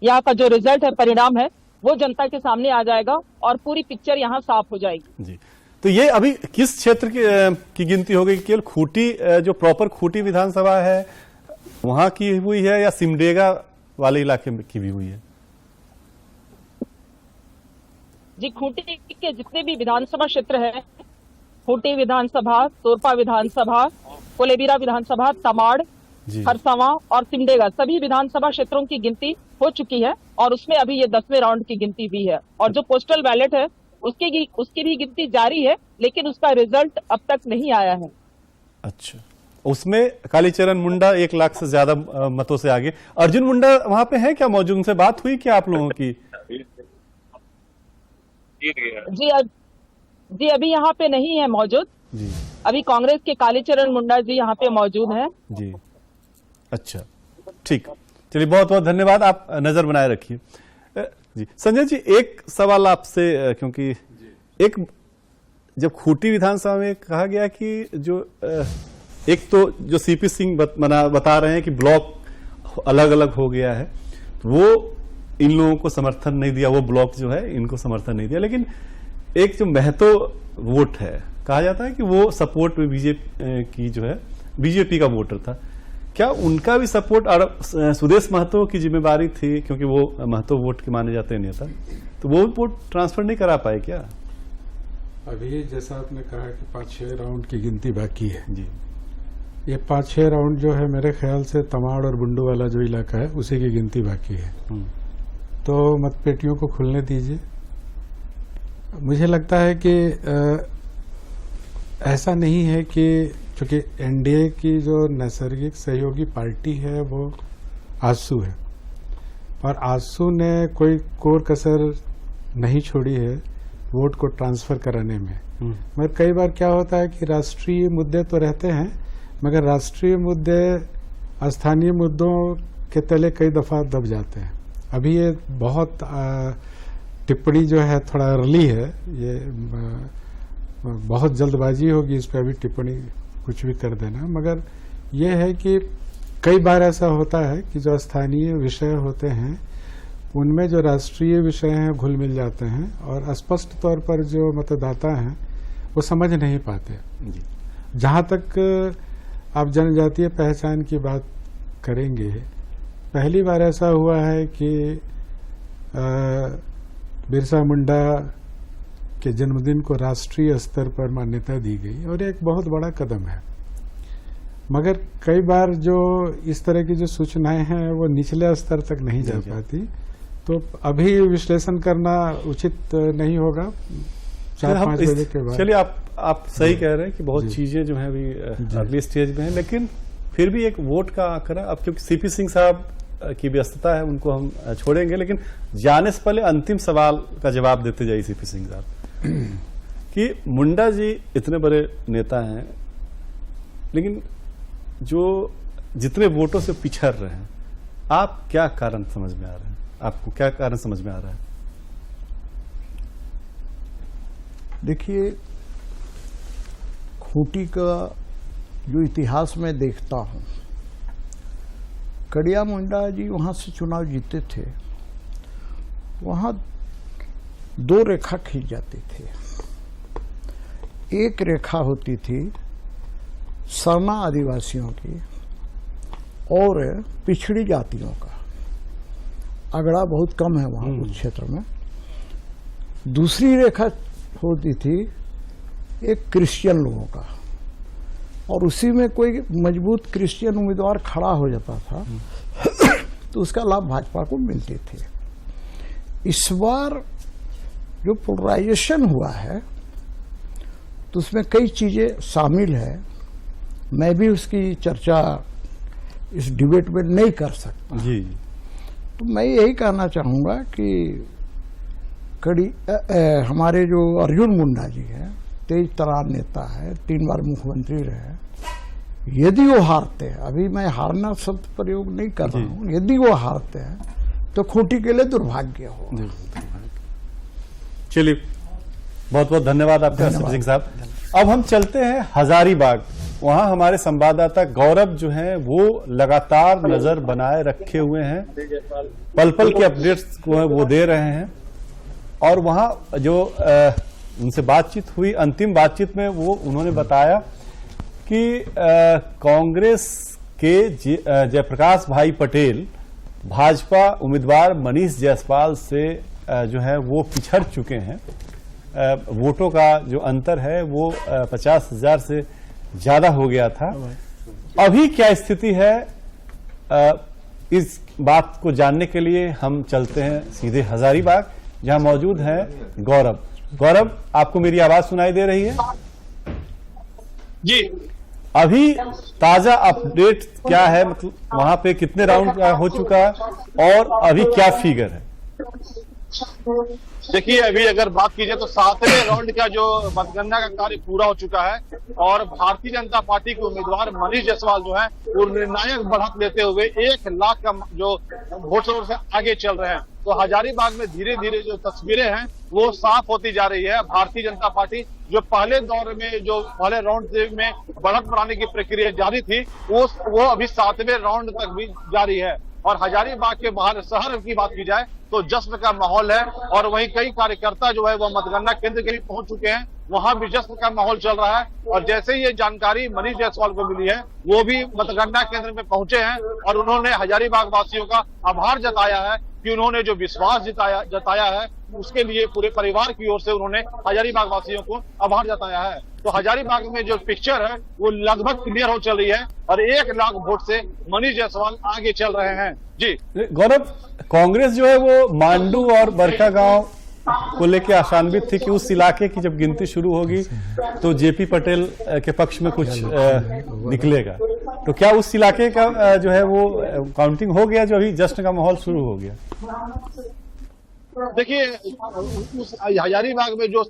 यहाँ का जो रिजल्ट है, परिणाम है, वो जनता के सामने आ जाएगा और पूरी पिक्चर यहाँ साफ हो जाएगी। जी, तो ये अभी किस क्षेत्र की गिनती हो गई? केवल खूंटी, जो प्रॉपर खूंटी विधानसभा है वहां की हुई है या सिमडेगा वाले इलाके की भी हुई है? जी, खूंटी के जितने भी विधानसभा क्षेत्र है, खूंटी विधानसभा, तोरपा विधानसभा, कोलेबिरा विधानसभा, तमाड़, खरसावां और सिमडेगा, सभी विधानसभा क्षेत्रों की गिनती हो चुकी है और उसमें अभी ये 10वें राउंड की गिनती हुई है और जो पोस्टल बैलेट है उसकी भी गिनती जारी है, लेकिन उसका रिजल्ट अब तक नहीं आया है। अच्छा, उसमें कालीचरण मुंडा 1 लाख से ज्यादा मतों से आगे। अर्जुन मुंडा वहां पे है क्या मौजूद? उनसे बात हुई क्या आप लोगों की? जी, अभी यहाँ पे नहीं है मौजूद जी। अभी कांग्रेस के कालीचरण मुंडा जी यहाँ पे मौजूद हैं जी। अच्छा, ठीक, चलिए, बहुत बहुत धन्यवाद, आप नजर बनाए रखिए जी। संजय जी, एक सवाल आपसे, क्योंकि जब खूंटी विधानसभा में कहा गया कि जो एक तो जो सीपी सिंह बता रहे हैं कि ब्लॉक अलग अलग हो गया है, तो वो इन लोगों को समर्थन नहीं दिया, वो ब्लॉक जो है इनको समर्थन नहीं दिया, लेकिन एक जो महतो वोट है, कहा जाता है कि वो सपोर्ट में बीजेपी की जो है बीजेपी का वोटर था। क्या उनका भी सपोर्ट और सुदेश महतो की जिम्मेवारी थी, क्योंकि वो महतो वोट के माने जाते नहीं था, तो वो वोट ट्रांसफर नहीं करा पाए क्या? अभी जैसा आपने कहा कि 5-6 राउंड की गिनती बाकी है जी। ये 5-6 राउंड जो है मेरे ख्याल से तमाड़ और बुंडू वाला जो इलाका है उसी की गिनती बाकी है, तो मतपेटियों को खुलने दीजिए। मुझे लगता है कि ऐसा नहीं है कि चूंकि एनडीए की जो नैसर्गिक सहयोगी पार्टी है वो आजसू है और आजसू ने कोई कोर कसर नहीं छोड़ी है वोट को ट्रांसफर कराने में। मगर कई बार क्या होता है कि राष्ट्रीय मुद्दे तो रहते हैं, मगर राष्ट्रीय मुद्दे स्थानीय मुद्दों के तले कई दफा दब जाते हैं। अभी ये बहुत टिप्पणी जो है थोड़ा अर्ली है, ये बहुत जल्दबाजी होगी इस पर अभी टिप्पणी कुछ भी कर देना, मगर यह है कि कई बार ऐसा होता है कि जो स्थानीय विषय होते हैं उनमें जो राष्ट्रीय विषय हैं घुल मिल जाते हैं और स्पष्ट तौर पर जो मतदाता हैं वो समझ नहीं पाते। जहां तक आप जनजातीय पहचान की बात करेंगे, पहली बार ऐसा हुआ है कि बिरसा मुंडा के जन्मदिन को राष्ट्रीय स्तर पर मान्यता दी गई और एक बहुत बड़ा कदम है, मगर कई बार जो इस तरह की जो सूचनाएं हैं वो निचले स्तर तक नहीं जा पाती, तो अभी विश्लेषण करना उचित नहीं होगा 4-5 बजे के बाद। चलिए, आप सही कह रहे हैं कि बहुत चीजें जो है अभी अगली स्टेज में है, लेकिन फिर भी एक वोट का आंकड़ा, अब क्योंकि सीपी सिंह साहब की व्यस्तता है उनको हम छोड़ेंगे, लेकिन जाने से पहले अंतिम सवाल का जवाब देते जाइए सीपी सिंह साहब कि मुंडा जी इतने बड़े नेता हैं, लेकिन जो जितने वोटों से पिछड़ रहे हैं, आप क्या कारण समझ में आ रहे हैं? आपको क्या कारण समझ में आ रहा है? देखिए, खूंटी का जो इतिहास में देखता हूं, कड़िया मुंडा जी वहां से चुनाव जीते थे, वहां 2 रेखा खींच जाती थी। एक रेखा होती थी सरना आदिवासियों की और पिछड़ी जातियों का, अगड़ा बहुत कम है वहां उस क्षेत्र में। दूसरी रेखा होती थी एक क्रिश्चियन लोगों का, और उसी में कोई मजबूत क्रिश्चियन उम्मीदवार खड़ा हो जाता था तो उसका लाभ भाजपा को मिलते थे। इस बार जो पोलराइजेशन हुआ है तो उसमें कई चीजें शामिल है, मैं भी उसकी चर्चा इस डिबेट में नहीं कर सकता जी। तो मैं यही कहना चाहूंगा कि हमारे जो अर्जुन मुंडा जी हैं, तेज तरार नेता है, 3 बार मुख्यमंत्री रहे, यदि वो हारते हैं, अभी मैं हारना शब्द प्रयोग नहीं कर रहा हूं, यदि वो हारते हैं तो खूंटी के लिए दुर्भाग्य हो। चलिए, बहुत बहुत धन्यवाद आपका सीपी सिंह साहब। अब हम चलते हैं हजारीबाग, वहां हमारे संवाददाता गौरव जो हैं वो लगातार नजर बनाए रखे हुए हैं, पल पल के अपडेट्स को वो दे रहे हैं, और वहां जो उनसे बातचीत हुई, अंतिम बातचीत में वो उन्होंने बताया कि कांग्रेस के जयप्रकाश भाई पटेल भाजपा उम्मीदवार मनीष जायसवाल से जो है वो पिछड़ चुके हैं। वोटों का जो अंतर है वो 50,000 से ज्यादा हो गया था। अभी क्या स्थिति है, इस बात को जानने के लिए हम चलते हैं सीधे हजारीबाग, जहां मौजूद है गौरव। गौरव, आपको मेरी आवाज सुनाई दे रही है? जी। अभी ताजा अपडेट क्या है, मतलब वहां पे कितने राउंड हो चुका है और अभी क्या फिगर है? देखिए, अभी अगर बात की जाए तो 7वें राउंड का जो मतगणना का कार्य पूरा हो चुका है और भारतीय जनता पार्टी के उम्मीदवार मनीष जायसवाल जो है वो निर्णायक बढ़त लेते हुए 1 लाख का जो वोट से आगे चल रहे हैं। तो हजारीबाग में धीरे धीरे जो तस्वीरें हैं वो साफ होती जा रही है। भारतीय जनता पार्टी जो पहले दौर में, जो पहले राउंड में बढ़त बढ़ाने की प्रक्रिया जारी थी, वो अभी 7वें राउंड तक भी जारी है। और हजारीबाग के बाहर शहर की बात की जाए तो जश्न का माहौल है, और वहीं कई कार्यकर्ता जो है वो मतगणना केंद्र के लिए पहुंच चुके हैं, वहां भी जश्न का माहौल चल रहा है। और जैसे ही ये जानकारी मनीष जायसवाल को मिली है, वो भी मतगणना केंद्र में पहुंचे हैं और उन्होंने हजारीबाग वासियों का आभार जताया है कि उन्होंने जो विश्वास जताया है उसके लिए पूरे परिवार की ओर से उन्होंने हजारीबाग वासियों को आभार जताया है। तो हजारीबाग में जो पिक्चर है वो लगभग क्लियर हो चल रही है और 1 लाख वोट से मनीष जायसवाल आगे चल रहे हैं। जी गौरव, कांग्रेस जो है वो मांडू और बरकागांव को लेकर आशान्वित थी कि उस इलाके की जब गिनती शुरू होगी तो जेपी पटेल के पक्ष में कुछ निकलेगा। तो क्या उस इलाके का जो है वो काउंटिंग हो गया, जो अभी जश्न का माहौल शुरू हो गया? देखिए, उस हजारीबाग में जो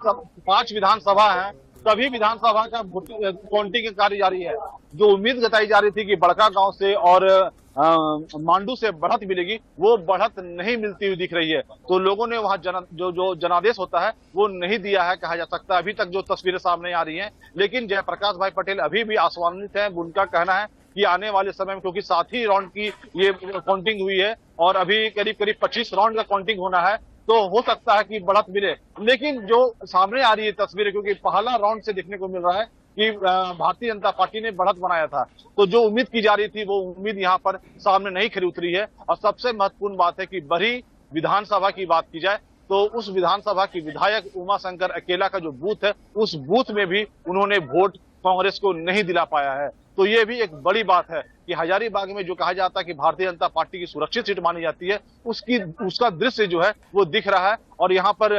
5 विधानसभा है तभी विधानसभा का काउंटिंग का कार्य जारी है। जो उम्मीद जताई जा रही थी कि बड़का गांव से और मांडू से बढ़त मिलेगी, वो बढ़त नहीं मिलती हुई दिख रही है। तो लोगों ने वहां जो जनादेश होता है वो नहीं दिया है, कहा जा सकता है। अभी तक जो तस्वीरें सामने आ रही हैं, लेकिन जयप्रकाश भाई पटेल अभी भी आश्वासित हैं। उनका कहना है कि आने वाले समय में, क्योंकि 7 ही राउंड की ये काउंटिंग हुई है और अभी करीब करीब 25 राउंड का काउंटिंग होना है, तो हो सकता है कि बढ़त मिले। लेकिन जो सामने आ रही है तस्वीरें, क्योंकि पहला राउंड से देखने को मिल रहा है कि भारतीय जनता पार्टी ने बढ़त बनाया था, तो जो उम्मीद की जा रही थी वो उम्मीद यहाँ पर सामने नहीं खरी उतरी है। और सबसे महत्वपूर्ण बात है कि बड़ी विधानसभा की बात की जाए तो उस विधानसभा की विधायक उमा शंकर अकेला का जो बूथ है, उस बूथ में भी उन्होंने वोट कांग्रेस को नहीं दिला पाया है। तो ये भी एक बड़ी बात है कि हजारीबाग में जो कहा जाता है कि भारतीय जनता पार्टी की सुरक्षित सीट मानी जाती है, उसका दृश्य जो है वो दिख रहा है। और यहाँ पर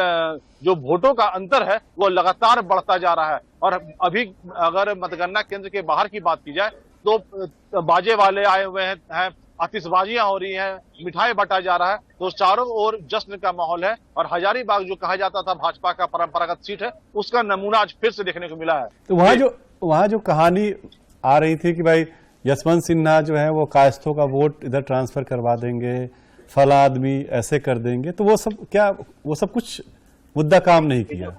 जो वोटों का अंतर है वो लगातार बढ़ता जा रहा है। और अभी अगर मतगणना केंद्र के बाहर की बात की जाए तो बाजे वाले आए हुए हैं, आतिशबाजियां हो रही हैं, मिठाई बांटा जा रहा है, तो चारों ओर जश्न का माहौल है। और हजारीबाग जो कहा जाता था भाजपा का परंपरागत सीट है, उसका नमूना आज फिर से देखने को मिला है। तो वहां जो कहानी आ रही थी कि भाई यशवंत सिन्हा जो है वो कायस्थों का वोट इधर ट्रांसफर करवा देंगे, फला आदमी ऐसे कर देंगे, तो वो सब कुछ मुद्दा काम नहीं किया।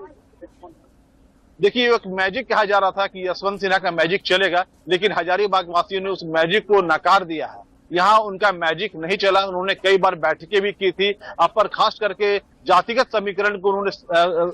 देखिए, एक मैजिक कहा जा रहा था कि यशवंत सिन्हा का मैजिक चलेगा, लेकिन हजारीबाग वासियों ने उस मैजिक को नकार दिया है। यहाँ उनका मैजिक नहीं चला। उन्होंने कई बार बैठकें भी की थी। अपर खास करके जातिगत समीकरण को उन्होंने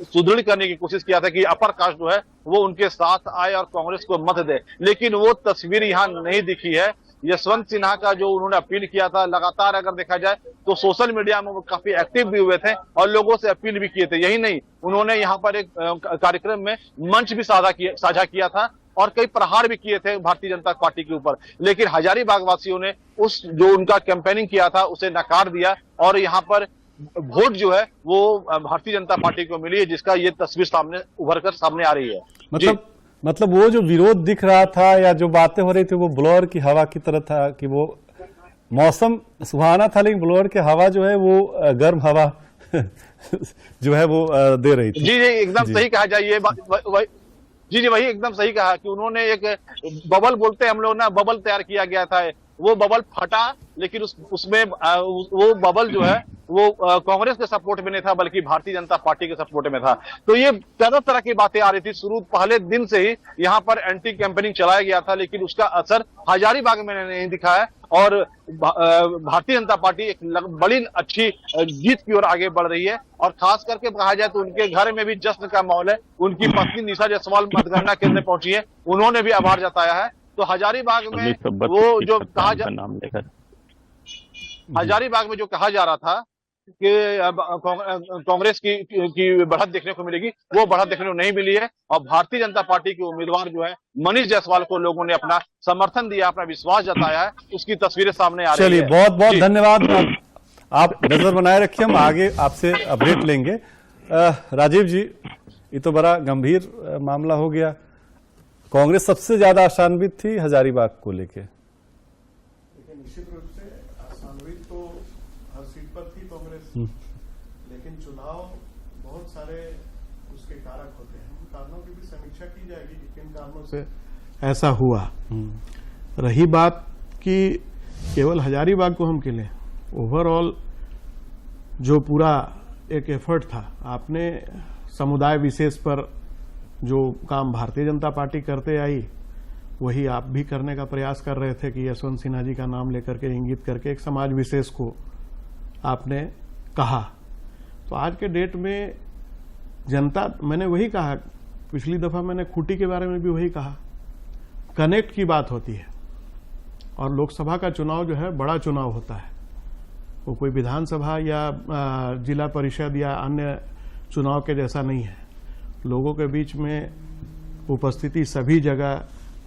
सुदृढ़ करने की कोशिश किया था कि अपर कास्ट जो है वो उनके साथ आए और कांग्रेस को मत दे, लेकिन वो तस्वीर यहाँ नहीं दिखी है। यशवंत सिन्हा का जो उन्होंने अपील किया था, लगातार अगर देखा जाए तो सोशल मीडिया में वो काफी एक्टिव भी हुए थे और लोगों से अपील भी किए थे। यही नहीं, उन्होंने यहाँ पर एक कार्यक्रम में मंच भी साझा किया था और कई प्रहार भी किए थे भारतीय जनता पार्टी के ऊपर। लेकिन हजारीबाग वासियों ने उस जो उनका कैंपेनिंग किया था उसे नकार दिया और यहाँ पर वोट जो है वो भारतीय जनता पार्टी को मिली है, जिसका ये तस्वीर उभर कर सामने आ रही है। मतलब वो जो विरोध दिख रहा था या जो बातें हो रही थी वो ब्लोअर की हवा की तरह था कि वो मौसम सुहाना था, लेकिन ब्लोअर की हवा जो है वो गर्म हवा जो है वो दे रही थी। जी एकदम सही कहा जाए। जी वही एकदम सही कहा कि उन्होंने एक बबल बोलते हैं हम लोग ना, बबल तैयार किया गया था। वो बबल फटा, लेकिन उसमें वो बबल जो है वो कांग्रेस के सपोर्ट में नहीं था बल्कि भारतीय जनता पार्टी के सपोर्ट में था। तो ये तरह की बातें आ रही थी। शुरू पहले दिन से ही यहाँ पर एंटी कैंपेनिंग चलाया गया था, लेकिन उसका असर हजारीबाग में नहीं दिखा है और भारतीय जनता पार्टी एक बड़ी अच्छी जीत की ओर आगे बढ़ रही है। और खास करके कहा जाए तो उनके घर में भी जश्न का माहौल है। उनकी पत्नी निशा जायसवाल मतगणना केंद्र पहुंची है, उन्होंने भी आभार जताया है। तो हजारीबाग में वो जो हजारीबाग में जो कहा जा रहा था कि कांग्रेस की बढ़त देखने को मिलेगी, वो बढ़त देखने को नहीं मिली है। और भारतीय जनता पार्टी के उम्मीदवार जो है मनीष जायसवाल को लोगों ने अपना समर्थन दिया, अपना विश्वास जताया है, उसकी तस्वीरें सामने आ रही है। चलिए, बहुत बहुत धन्यवाद। आप नजर बनाए रखिए, हम आगे आपसे अपडेट लेंगे। राजीव जी, ये तो बड़ा गंभीर मामला हो गया। कांग्रेस सबसे ज्यादा आशान्वित थी हजारीबाग को लेके। निश्चित रूप से आशान्वित तो हर सीट पर थी कांग्रेस, लेकिन चुनाव बहुत सारे उसके कारक होते हैं। उन कारणों की भी समीक्षा की जाएगी कि किन कारणों से ऐसा हुआ। रही बात कि केवल हजारीबाग को हम खेलें, ओवरऑल जो पूरा एक एफर्ट था, आपने समुदाय विशेष पर जो काम भारतीय जनता पार्टी करते आई वही आप भी करने का प्रयास कर रहे थे कि यशवंत सिन्हा जी का नाम लेकर के इंगित करके एक समाज विशेष को आपने कहा। तो आज के डेट में जनता, मैंने वही कहा, पिछली दफा मैंने खूंटी के बारे में भी वही कहा, कनेक्ट की बात होती है और लोकसभा का चुनाव जो है बड़ा चुनाव होता है। वो कोई विधानसभा या जिला परिषद या अन्य चुनाव के जैसा नहीं है। लोगों के बीच में उपस्थिति सभी जगह,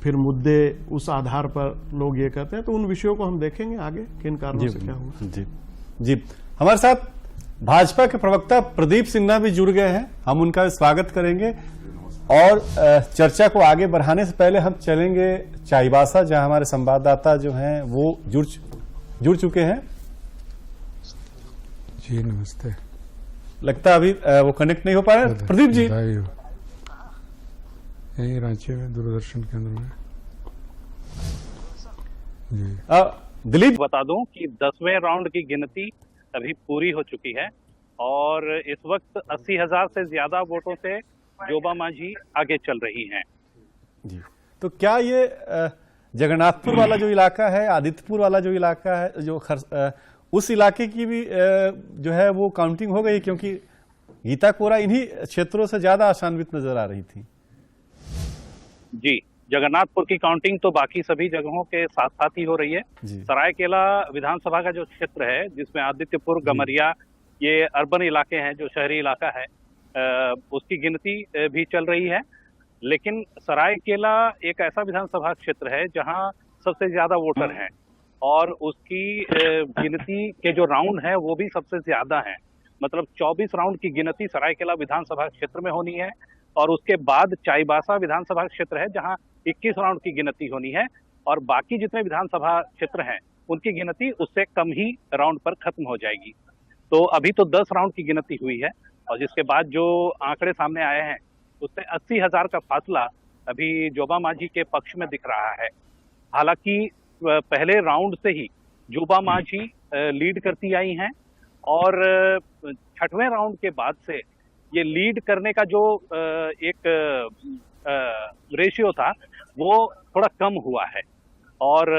फिर मुद्दे उस आधार पर लोग ये करते हैं। तो उन विषयों को हम देखेंगे आगे किन कारणों से क्या हुआ। जी हमारे साथ भाजपा के प्रवक्ता प्रदीप सिन्हा भी जुड़ गए हैं, हम उनका स्वागत करेंगे। और चर्चा को आगे बढ़ाने से पहले हम चलेंगे चाईबासा, जहां हमारे संवाददाता जो हैं वो जुड़ चुके हैं। जी नमस्ते। लगता है अभी वो कनेक्ट नहीं हो पा रहे। प्रदीप जी, यहीं रांची में दूरदर्शन केंद्र में। जी दिलीप, बता दूं कि 10वें राउंड की गिनती अभी पूरी हो चुकी है और इस वक्त 80,000 से ज्यादा वोटों से जोबा मांझी आगे चल रही हैं। जी, तो क्या ये जगन्नाथपुर वाला जो इलाका है, आदित्यपुर वाला जो इलाका है, जो उस इलाके की भी जो है वो काउंटिंग हो गई? क्योंकि गीता कोरा इन्हीं क्षेत्रों से ज्यादा आशान्वित नजर आ रही थी। जी, जगन्नाथपुर की काउंटिंग तो बाकी सभी जगहों के साथ साथ ही हो रही है। सरायकेला विधानसभा का जो क्षेत्र है, जिसमें आदित्यपुर, गमरिया, ये अर्बन इलाके हैं, जो शहरी इलाका है, उसकी गिनती भी चल रही है। लेकिन सरायकेला एक ऐसा विधानसभा क्षेत्र है जहां सबसे ज्यादा वोटर हैं और उसकी गिनती के जो राउंड है वो भी सबसे ज्यादा है। मतलब 24 राउंड की गिनती सरायकेला विधानसभा क्षेत्र में होनी है और उसके बाद चाईबासा विधानसभा क्षेत्र है जहां 21 राउंड की गिनती होनी है और बाकी जितने विधानसभा क्षेत्र हैं उनकी गिनती उससे कम ही राउंड पर खत्म हो जाएगी। तो अभी तो 10 राउंड की गिनती हुई है और जिसके बाद जो आंकड़े सामने आए हैं उससे 80,000 का फासला अभी जोबा मांझी के पक्ष में दिख रहा है। हालांकि पहले राउंड से ही जोबा मांझी लीड करती आई हैं और 6वें राउंड के बाद से ये लीड करने का जो एक रेशियो था वो थोड़ा कम हुआ है और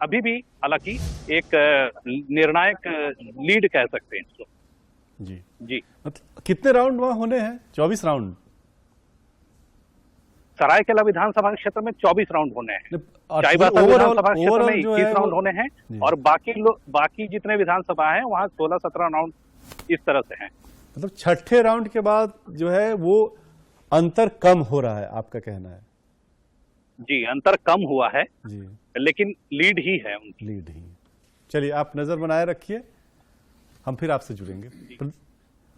अभी भी हालांकि एक निर्णायक लीड कह सकते हैं इसको। जी जी, मतलब कितने राउंड वहां होने हैं? 24 राउंड सरायकेला विधानसभा क्षेत्र में 24 राउंड होने हैं। चाईबासा विधानसभा क्षेत्र में 21 राउंड होने हैं और बाकी जितने विधानसभा हैं वहां 16-17 राउंड इस तरह से हैं। मतलब 6ठे राउंड के बाद जो है वो अंतर कम हो रहा है, आपका कहना है? जी, अंतर कम हुआ है जी, लेकिन लीड ही है उनकी। लीड ही। चलिए, आप नजर बनाए रखिए, हम फिर आपसे जुड़ेंगे।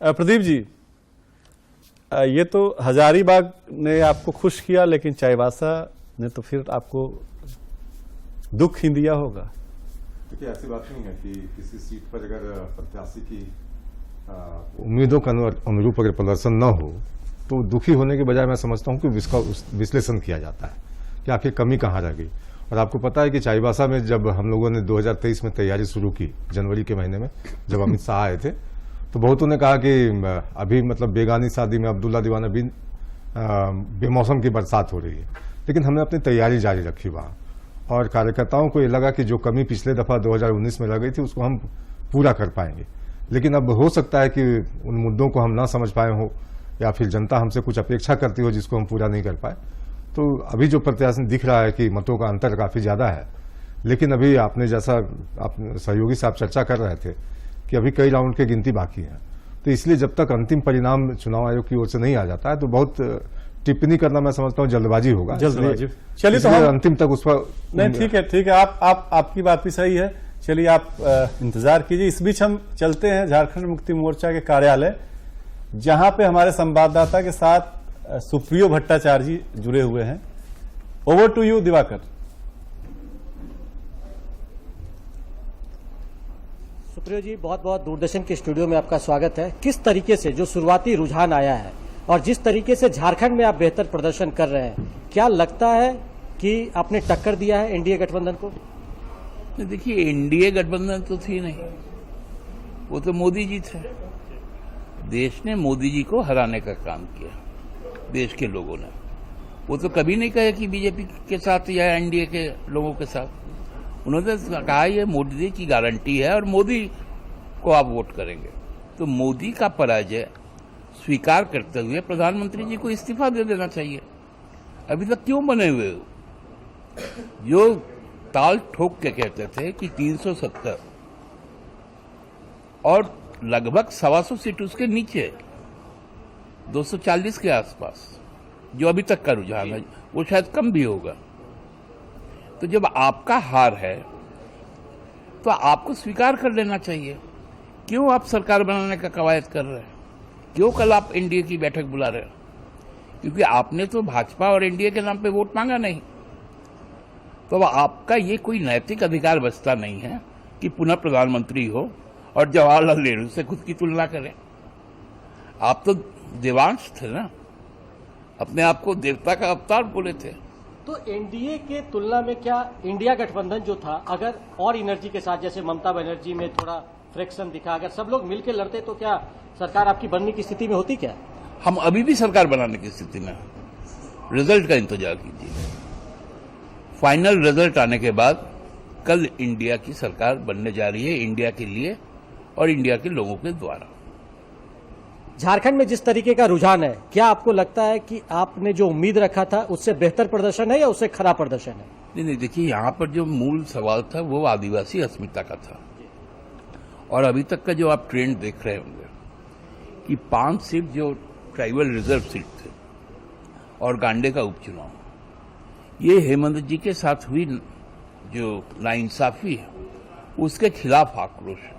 प्रदीप जी, ये तो हजारीबाग ने आपको खुश किया, लेकिन चाईबासा ने तो फिर आपको दुख ही दिया होगा। देखिए, ऐसी बात नहीं है कि किसी सीट पर अगर प्रत्याशी की उम्मीदों के अनुरूप अगर प्रदर्शन न हो तो दुखी होने के बजाय मैं समझता हूं कि इसका विश्लेषण किया जाता है कि आखिर कमी कहां रह गई। और आपको पता है कि चाईबासा में जब हम लोगों ने 2023 में तैयारी शुरू की, जनवरी के महीने में जब अमित शाह आए थे, तो बहुतों ने कहा कि अभी मतलब बेगानी शादी में अब्दुल्ला दीवाना बिन बेमौसम की बरसात हो रही है। लेकिन हमने अपनी तैयारी जारी रखी वहां और कार्यकर्ताओं को ये लगा कि जो कमी पिछले दफा 2019 में लग गई थी उसको हम पूरा कर पाएंगे। लेकिन अब हो सकता है कि उन मुद्दों को हम ना समझ पाए हो या फिर जनता हमसे कुछ अपेक्षा करती हो जिसको हम पूरा नहीं कर पाए। तो अभी जो प्रत्याशी दिख रहा है कि मतों का अंतर काफी ज्यादा है, लेकिन अभी आपने जैसा सहयोगी से आप चर्चा कर रहे थे कि अभी कई राउंड की गिनती बाकी है, तो इसलिए जब तक अंतिम परिणाम चुनाव आयोग की ओर से नहीं आ जाता है तो बहुत टिप्पणी करना मैं समझता हूं जल्दबाजी होगा। जल्दबाजी। चलिए, तो हम अंतिम तक उस पर नहीं, ठीक है, आपकी बात भी सही है। चलिए, आप इंतजार कीजिए। इस बीच हम चलते हैं झारखंड मुक्ति मोर्चा के कार्यालय, जहां पे हमारे संवाददाता के साथ सुप्रियो भट्टाचार्य जी जुड़े हुए हैं। Over to you Diwakar. Supriyo ji, बहुत बहुत दूरदर्शन के स्टूडियो में आपका स्वागत है। किस तरीके से जो शुरुआती रुझान आया है और जिस तरीके से झारखंड में आप बेहतर प्रदर्शन कर रहे हैं, क्या लगता है कि आपने टक्कर दिया है एनडीए गठबंधन को? देखिए, एनडीए गठबंधन तो थी नहीं, वो तो मोदी जी थे। देश ने मोदी जी को हराने का काम किया, देश के लोगों ने। वो तो कभी नहीं कहे कि बीजेपी के साथ या एनडीए के लोगों के साथ। उन्होंने कहा ये मोदी जी की गारंटी है और मोदी को आप वोट करेंगे। तो मोदी का पराजय स्वीकार करते हुए प्रधानमंत्री जी को इस्तीफा दे देना चाहिए। अभी तक क्यों बने हुए हो? जो ताल ठोक के कहते थे कि 370 और लगभग 125 सीट उसके नीचे 240 के आसपास जो अभी तक का रुझान है, वो शायद कम भी होगा। तो जब आपका हार है तो आपको स्वीकार कर लेना चाहिए। क्यों आप सरकार बनाने का कवायद कर रहे हैं? क्यों कल आप एनडीए की बैठक बुला रहे हैं? क्योंकि आपने तो भाजपा और एनडीए के नाम पे वोट मांगा नहीं। तो आपका ये कोई नैतिक अधिकार बचता नहीं है कि पुनः प्रधानमंत्री हो और जवाहरलाल नेहरू से खुद की तुलना करें। आप तो देवांश थे ना, अपने आप को देवता का अवतार बोले थे। तो एनडीए के तुलना में क्या इंडिया गठबंधन जो था, अगर और एनर्जी के साथ, जैसे ममता बनर्जी में थोड़ा फ्रिक्शन दिखा, अगर सब लोग मिलकर लड़ते तो क्या सरकार आपकी बनने की स्थिति में होती क्या? हम अभी भी सरकार बनाने की स्थिति में, रिजल्ट का इंतजार कीजिए। फाइनल रिजल्ट आने के बाद कल इंडिया की सरकार बनने जा रही है, इंडिया के लिए और इंडिया के लोगों के द्वारा। झारखंड में जिस तरीके का रुझान है, क्या आपको लगता है कि आपने जो उम्मीद रखा था उससे बेहतर प्रदर्शन है या उससे खराब प्रदर्शन है? नहीं, देखिए, यहाँ पर जो मूल सवाल था वो आदिवासी अस्मिता का था। और अभी तक का जो आप ट्रेंड देख रहे होंगे कि 5 सीट जो ट्राइबल रिजर्व सीट थे और गांडे का उपचुनाव, ये हेमंत जी के साथ हुई जो नाइंसाफी है उसके खिलाफ आक्रोश है।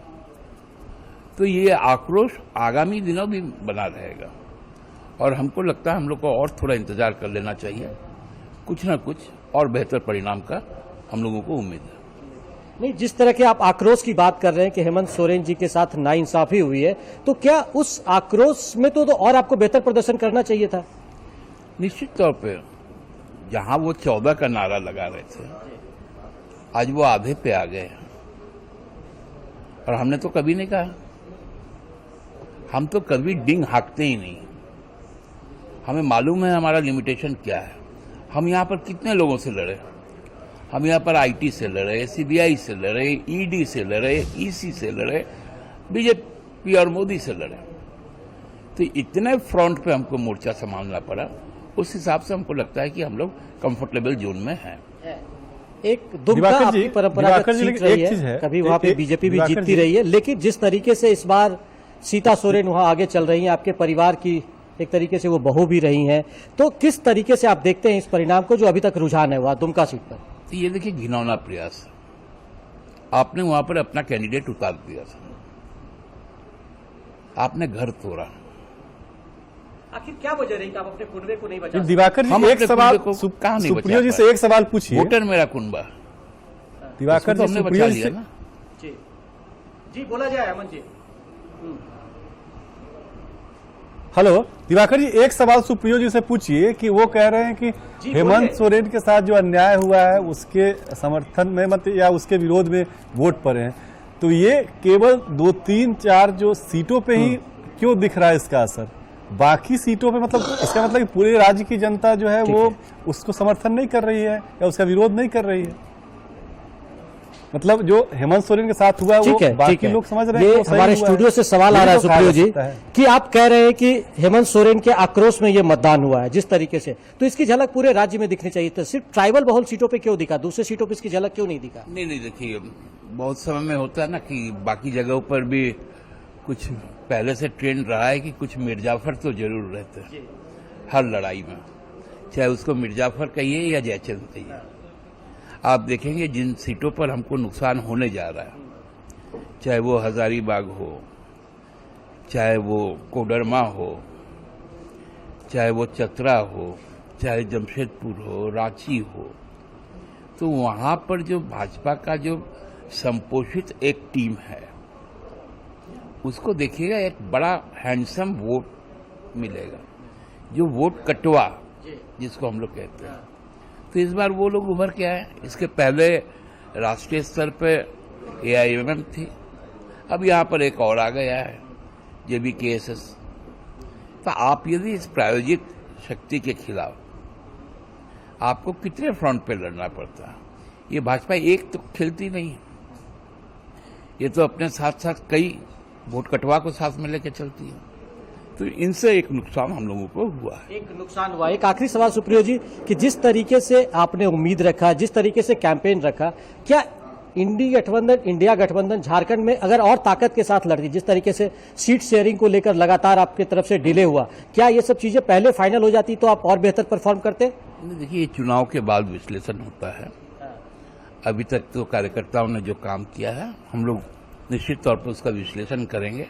तो ये आक्रोश आगामी दिनों भी बना रहेगा और हमको लगता है हम लोग को और थोड़ा इंतजार कर लेना चाहिए। कुछ ना कुछ और बेहतर परिणाम का हम लोगों को उम्मीद है। नहीं, जिस तरह के आप आक्रोश की बात कर रहे हैं कि हेमंत सोरेन जी के साथ नाइंसाफी हुई है, तो क्या उस आक्रोश में तो और आपको बेहतर प्रदर्शन करना चाहिए था? निश्चित तौर पे जहां वो 14 का नारा लगा रहे थे, आज वो आधे पे आ गए और हमने तो कभी नहीं कहा, हम तो कभी डिंग हाँकते ही नहीं। हमें मालूम है हमारा लिमिटेशन क्या है। हम यहाँ पर कितने लोगों से लड़े, हम यहाँ पर आईटी से लड़े, सीबीआई से लड़े, ईडी से लड़े, ईसी से लड़े, बीजेपी और मोदी से लड़े। तो इतने फ्रंट पे हमको मोर्चा संभालना पड़ा। उस हिसाब से हमको लगता है कि हम लोग कंफर्टेबल जोन में हैं। एक दुर्गा आपकी परंपरागत सीट रही है, कभी वहां पे बीजेपी भी जीतती रही है, लेकिन जिस तरीके से इस बार सीता सोरेन वहां आगे चल रही हैं, आपके परिवार की एक तरीके से वो बहू भी रही हैं, तो किस तरीके से आप देखते हैं इस परिणाम को जो अभी तक रुझान है वहां दुमका सीट पर? तो ये देखिए, घिनौना प्रयास। आपने वहां पर अपना कैंडिडेट उतार दिया था, आपने घर तोड़ा। आखिर क्या वजह रही कि आप अपने कुनबे को नहीं बचा? दिवाकर जी, एक सवाल सुप्रियो जी से एक सवाल पूछिए। वोटर मेरा कुनबा। दिवाकर जी, सुप्रियो जी ना जी बोला जाए। अमन जी, हेलो दिवाकर जी, एक सवाल सुप्रियो जी से पूछिए कि वो कह रहे हैं कि हेमंत सोरेन के साथ जो अन्याय हुआ है उसके समर्थन में मत या उसके विरोध में वोट पड़े हैं, तो ये केवल 2, 3, 4 जो सीटों पे ही क्यों दिख रहा है इसका असर? बाकी सीटों पे मतलब इसका मतलब कि पूरे राज्य की जनता जो है वो उसको समर्थन नहीं कर रही है या उसका विरोध नहीं कर रही है। मतलब जो हेमंत सोरेन के साथ हुआ है वो बाकी लोग समझ रहे हैं। हमारे स्टूडियो से सवाल आ रहा है सुप्रियो जी कि आप कह रहे हैं कि हेमंत सोरेन के आक्रोश में ये मतदान हुआ है जिस तरीके से, तो इसकी झलक पूरे राज्य में दिखनी चाहिए। तो सिर्फ ट्राइबल बहुल सीटों पे क्यों दिखा, दूसरे सीटों पे इसकी झलक क्यों नहीं दिखा? नहीं, देखिए, बहुत समय में होता है ना कि बाकी जगहों पर भी कुछ पहले से ट्रेंड रहा है कि कुछ मिर्जाफर तो जरूर रहते हैं हर लड़ाई में, चाहे उसको मिर्जाफर कहिए या जयचंद कहिए। आप देखेंगे जिन सीटों पर हमको नुकसान होने जा रहा है, चाहे वो हजारीबाग हो, चाहे वो कोडरमा हो, चाहे वो चतरा हो, चाहे जमशेदपुर हो, रांची हो, तो वहां पर जो भाजपा का जो संपोषित एक टीम है उसको देखिएगा, एक बड़ा हैंडसम वोट मिलेगा, जो वोट कटवा जिसको हम लोग कहते हैं। तो इस बार वो लोग उभर के आए। इसके पहले राष्ट्रीय स्तर पे AIMM थी, अब यहाँ पर एक और आ गया है JBKSS। तो आप यदि इस प्रायोजिक शक्ति के खिलाफ आपको कितने फ्रंट पे लड़ना पड़ता है? ये भाजपा एक तो खेलती नहीं है, ये तो अपने साथ साथ कई वोट कटवा को साथ में लेकर चलती है। तो इनसे एक नुकसान हम लोगों को हुआ है। एक नुकसान हुआ। एक आखिरी सवाल सुप्रियो जी कि जिस तरीके से आपने उम्मीद रखा, जिस तरीके से कैंपेन रखा, क्या इंडिया गठबंधन झारखंड में अगर और ताकत के साथ लड़ती, जिस तरीके से सीट शेयरिंग को लेकर लगातार आपकी तरफ से डिले हुआ, क्या ये सब चीजें पहले फाइनल हो जाती तो आप और बेहतर परफॉर्म करते? देखिए, ये चुनाव के बाद विश्लेषण होता है। अभी तक तो कार्यकर्ताओं ने जो काम किया है, हम लोग निश्चित तौर पर उसका विश्लेषण करेंगे।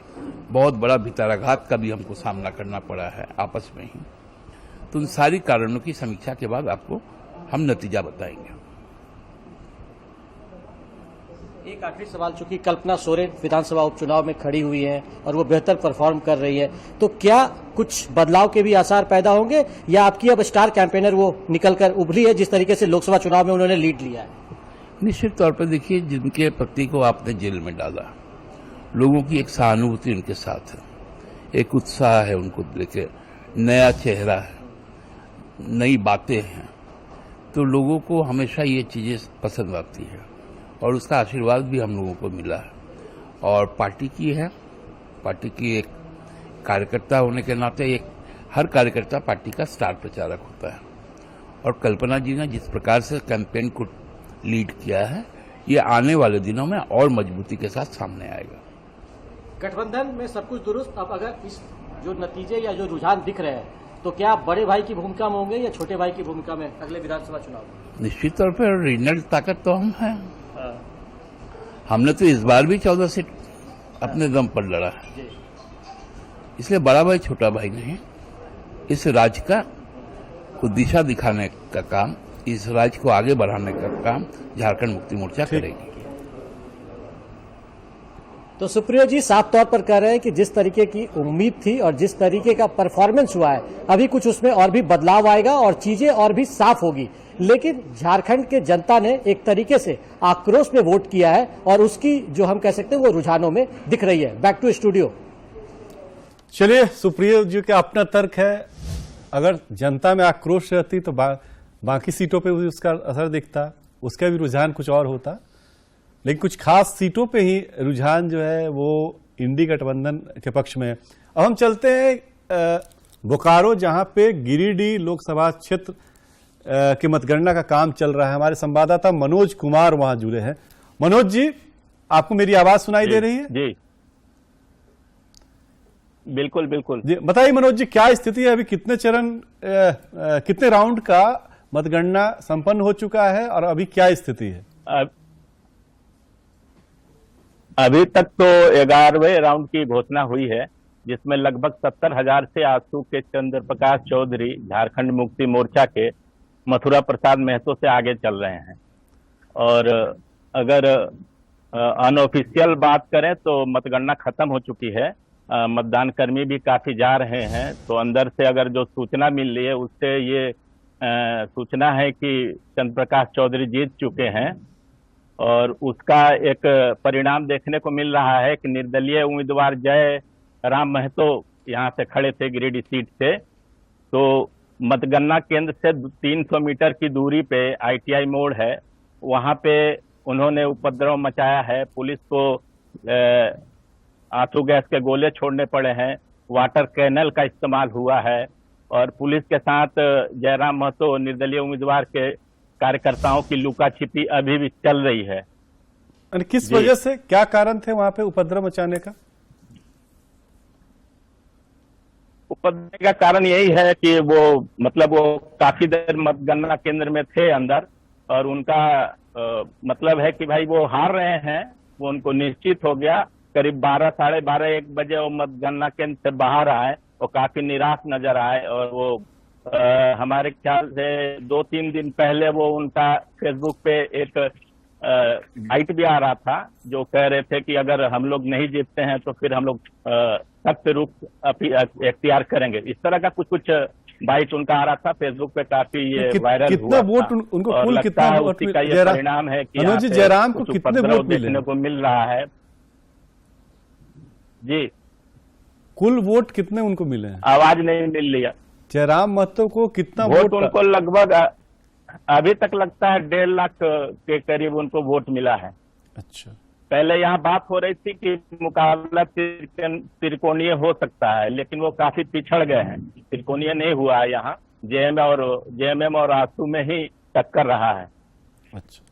बहुत बड़ा भितराघात का भी हमको सामना करना पड़ा है आपस में ही, तो उन सारी कारणों की समीक्षा के बाद आपको हम नतीजा बताएंगे। एक आखिरी सवाल, चूंकि कल्पना सोरेन विधानसभा उपचुनाव में खड़ी हुई हैं और वो बेहतर परफॉर्म कर रही है, तो क्या कुछ बदलाव के भी आसार पैदा होंगे या आपकी अब स्टार कैंपेनर वो निकलकर उभरी है जिस तरीके से लोकसभा चुनाव में उन्होंने लीड लिया है? निश्चित तौर पर देखिए, जिनके पति को आपने जेल में डाला, लोगों की एक सहानुभूति उनके साथ है, एक उत्साह है उनको लेकर, नया चेहरा है, नई बातें हैं, तो लोगों को हमेशा ये चीजें पसंद आती है और उसका आशीर्वाद भी हम लोगों को मिला है। और पार्टी की है, पार्टी की एक कार्यकर्ता होने के नाते एक हर कार्यकर्ता पार्टी का स्टार प्रचारक होता है और कल्पना जी ने जिस प्रकार से कैंपेन को लीड किया है, ये आने वाले दिनों में और मजबूती के साथ सामने आएगा। गठबंधन में सब कुछ दुरुस्त, अब अगर इस जो नतीजे या जो रुझान दिख रहे हैं तो क्या आप बड़े भाई की भूमिका में होंगे या छोटे भाई की भूमिका में अगले विधानसभा चुनाव में? निश्चित तौर पर रीजनल ताकत तो हम हैं। हमने तो इस बार भी 14 सीट अपने दम पर लड़ा है, इसलिए बड़ा भाई छोटा भाई नहीं, इस राज्य का को दिशा दिखाने का काम, इस राज्य को आगे बढ़ाने का काम झारखंड मुक्ति मोर्चा करेगी। तो सुप्रियो जी साफ तौर पर कह रहे हैं कि जिस तरीके की उम्मीद थी और जिस तरीके का परफॉर्मेंस हुआ है, अभी कुछ उसमें और भी बदलाव आएगा और चीजें और भी साफ होगी। लेकिन झारखंड के जनता ने एक तरीके से आक्रोश में वोट किया है और उसकी जो हम कह सकते हैं वो रुझानों में दिख रही है। Back to studio. चलिए, सुप्रियो जी का अपना तर्क है, अगर जनता में आक्रोश रहती तो बाकी सीटों पे भी उसका असर दिखता, उसका भी रुझान कुछ और होता, लेकिन कुछ खास सीटों पे ही रुझान जो है वो इंडी गठबंधन के पक्ष में है। अब हम चलते हैं बोकारो, जहां पे गिरिडीह लोकसभा क्षेत्र की मतगणना का काम चल रहा है। हमारे संवाददाता मनोज कुमार वहां जुड़े हैं। मनोज जी, आपको मेरी आवाज सुनाई दे रही है? जी बिल्कुल बिल्कुल जी, बताइए मनोज जी, क्या स्थिति है? अभी कितने राउंड का मतगणना संपन्न हो चुका है और अभी क्या स्थिति है? अभी तक तो 11वें राउंड की घोषणा हुई है, जिसमें लगभग 70,000 से आंसू के चंद्र प्रकाश चौधरी झारखंड मुक्ति मोर्चा के मथुरा प्रसाद महतो से आगे चल रहे हैं। और अगर अनऑफिशियल बात करें तो मतगणना खत्म हो चुकी है, मतदान कर्मी भी काफी जा रहे हैं। तो अंदर से अगर जो सूचना मिल रही है उससे ये सूचना है कि चंद्र प्रकाश चौधरी जीत चुके हैं और उसका एक परिणाम देखने को मिल रहा है कि निर्दलीय उम्मीदवार जय राम महतो यहाँ से खड़े थे गिरिडीह सीट से। तो मतगणना केंद्र से 300 मीटर की दूरी पे ITI मोड़ है, वहां पे उन्होंने उपद्रव मचाया है। पुलिस को आंसू गैस के गोले छोड़ने पड़े हैं, वाटर कैनल का इस्तेमाल हुआ है और पुलिस के साथ जयराम महतो निर्दलीय उम्मीदवार के कार्यकर्ताओं की लुका छिपी अभी भी चल रही है। किस वजह से, क्या कारण थे वहां पे उपद्रव मचाने का? उपद्रव का कारण यही है कि वो काफी देर मतगणना केंद्र में थे अंदर और उनका मतलब है कि भाई वो हार रहे हैं, वो उनको निश्चित हो गया। करीब 12, साढ़े 12, 1 बजे वो मतगणना केंद्र से बाहर आए और काफी निराश नजर आए। और वो हमारे ख्याल से 2-3 दिन पहले वो उनका फेसबुक पे एक बाइट भी आ रहा था जो कह रहे थे कि अगर हम लोग नहीं जीतते हैं तो फिर हम लोग सख्त रूप इख्तियार करेंगे। इस तरह का कुछ बाइट उनका आ रहा था फेसबुक पे, काफी ये वायरल हुआ। कितना वोट उनको कुल कितना वोट का ये परिणाम है कि मनोज जी, जयराम को कितने वोट देखने को मिल रहा है? जी, कुल वोट कितने उनको मिले हैं? आवाज नहीं मिल रही है। जयराम महतो को कितना वोट उनको लगभग अभी तक लगता है 1.5 लाख के करीब उनको वोट मिला है। अच्छा, पहले यहाँ बात हो रही थी कि मुकाबला त्रिकोणीय हो सकता है, लेकिन वो काफी पिछड़ गए हैं, त्रिकोणीय नहीं हुआ है। यहाँ जेएमएम और आंसू में ही टक्कर रहा है। अच्छा,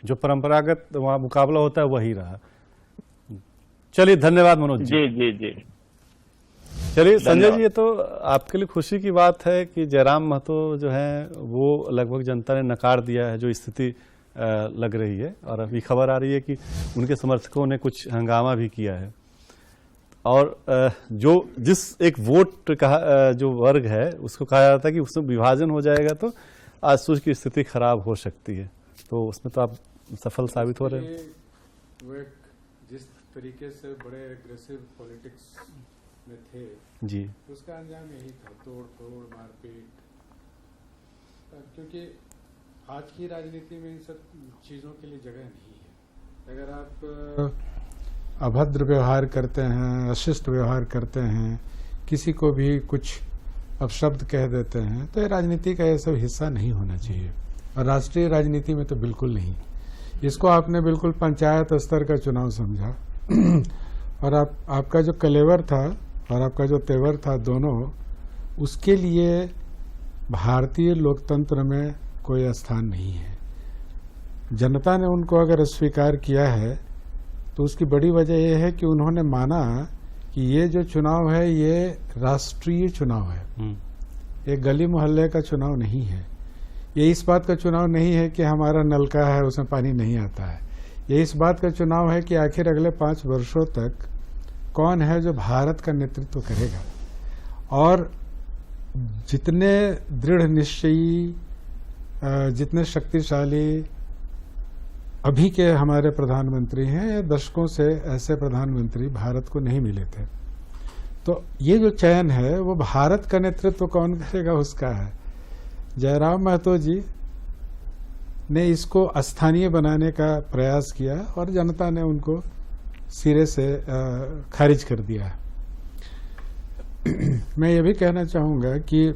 जो परंपरागत वहाँ मुकाबला होता है वही रहा। चलिए, धन्यवाद मनोज जी। जी जी जी। चलिए संजय जी, ये तो आपके लिए खुशी की बात है कि जयराम महतो जो है वो लगभग जनता ने नकार दिया है, जो स्थिति लग रही है। और अभी खबर आ रही है कि उनके समर्थकों ने कुछ हंगामा भी किया है। और जिस एक वोट का जो वर्ग है उसको कहा जाता है कि उसमें विभाजन हो जाएगा तो आंसू की स्थिति खराब हो सकती है, तो उसमें तो आप सफल साबित हो रहे हैं। वो एक जिस तरीके से बड़े एग्रेसिव पॉलिटिक्स में थे जी, उसका अंजाम यही था, तोड़ फोड़ मारपीट। क्योंकि आज की राजनीति में इन सब चीज़ों के लिए जगह नहीं है। अगर आप अभद्र व्यवहार करते हैं, अशिष्ट व्यवहार करते हैं, किसी को भी कुछ अपशब्द कह देते हैं, तो ये राजनीति का ये सब हिस्सा नहीं होना चाहिए, और राष्ट्रीय राजनीति में तो बिल्कुल नहीं। इसको आपने बिल्कुल पंचायत स्तर का चुनाव समझा और आपका जो कलेवर था और आपका जो तेवर था दोनों, उसके लिए भारतीय लोकतंत्र में कोई स्थान नहीं है। जनता ने उनको अगर स्वीकार किया है तो उसकी बड़ी वजह यह है कि उन्होंने माना कि ये जो चुनाव है ये राष्ट्रीय चुनाव है, ये गली मोहल्ले का चुनाव नहीं है। ये इस बात का चुनाव नहीं है कि हमारा नलका है उसमें पानी नहीं आता है। ये इस बात का चुनाव है कि आखिर अगले 5 वर्षों तक कौन है जो भारत का नेतृत्व करेगा। और जितने दृढ़ निश्चयी, जितने शक्तिशाली अभी के हमारे प्रधानमंत्री हैं, दशकों से ऐसे प्रधानमंत्री भारत को नहीं मिले थे। तो ये जो चयन है वो भारत का नेतृत्व कौन करेगा उसका है। जयराम महतो जी ने इसको स्थानीय बनाने का प्रयास किया और जनता ने उनको सिरे से खारिज कर दिया। मैं ये भी कहना चाहूंगा कि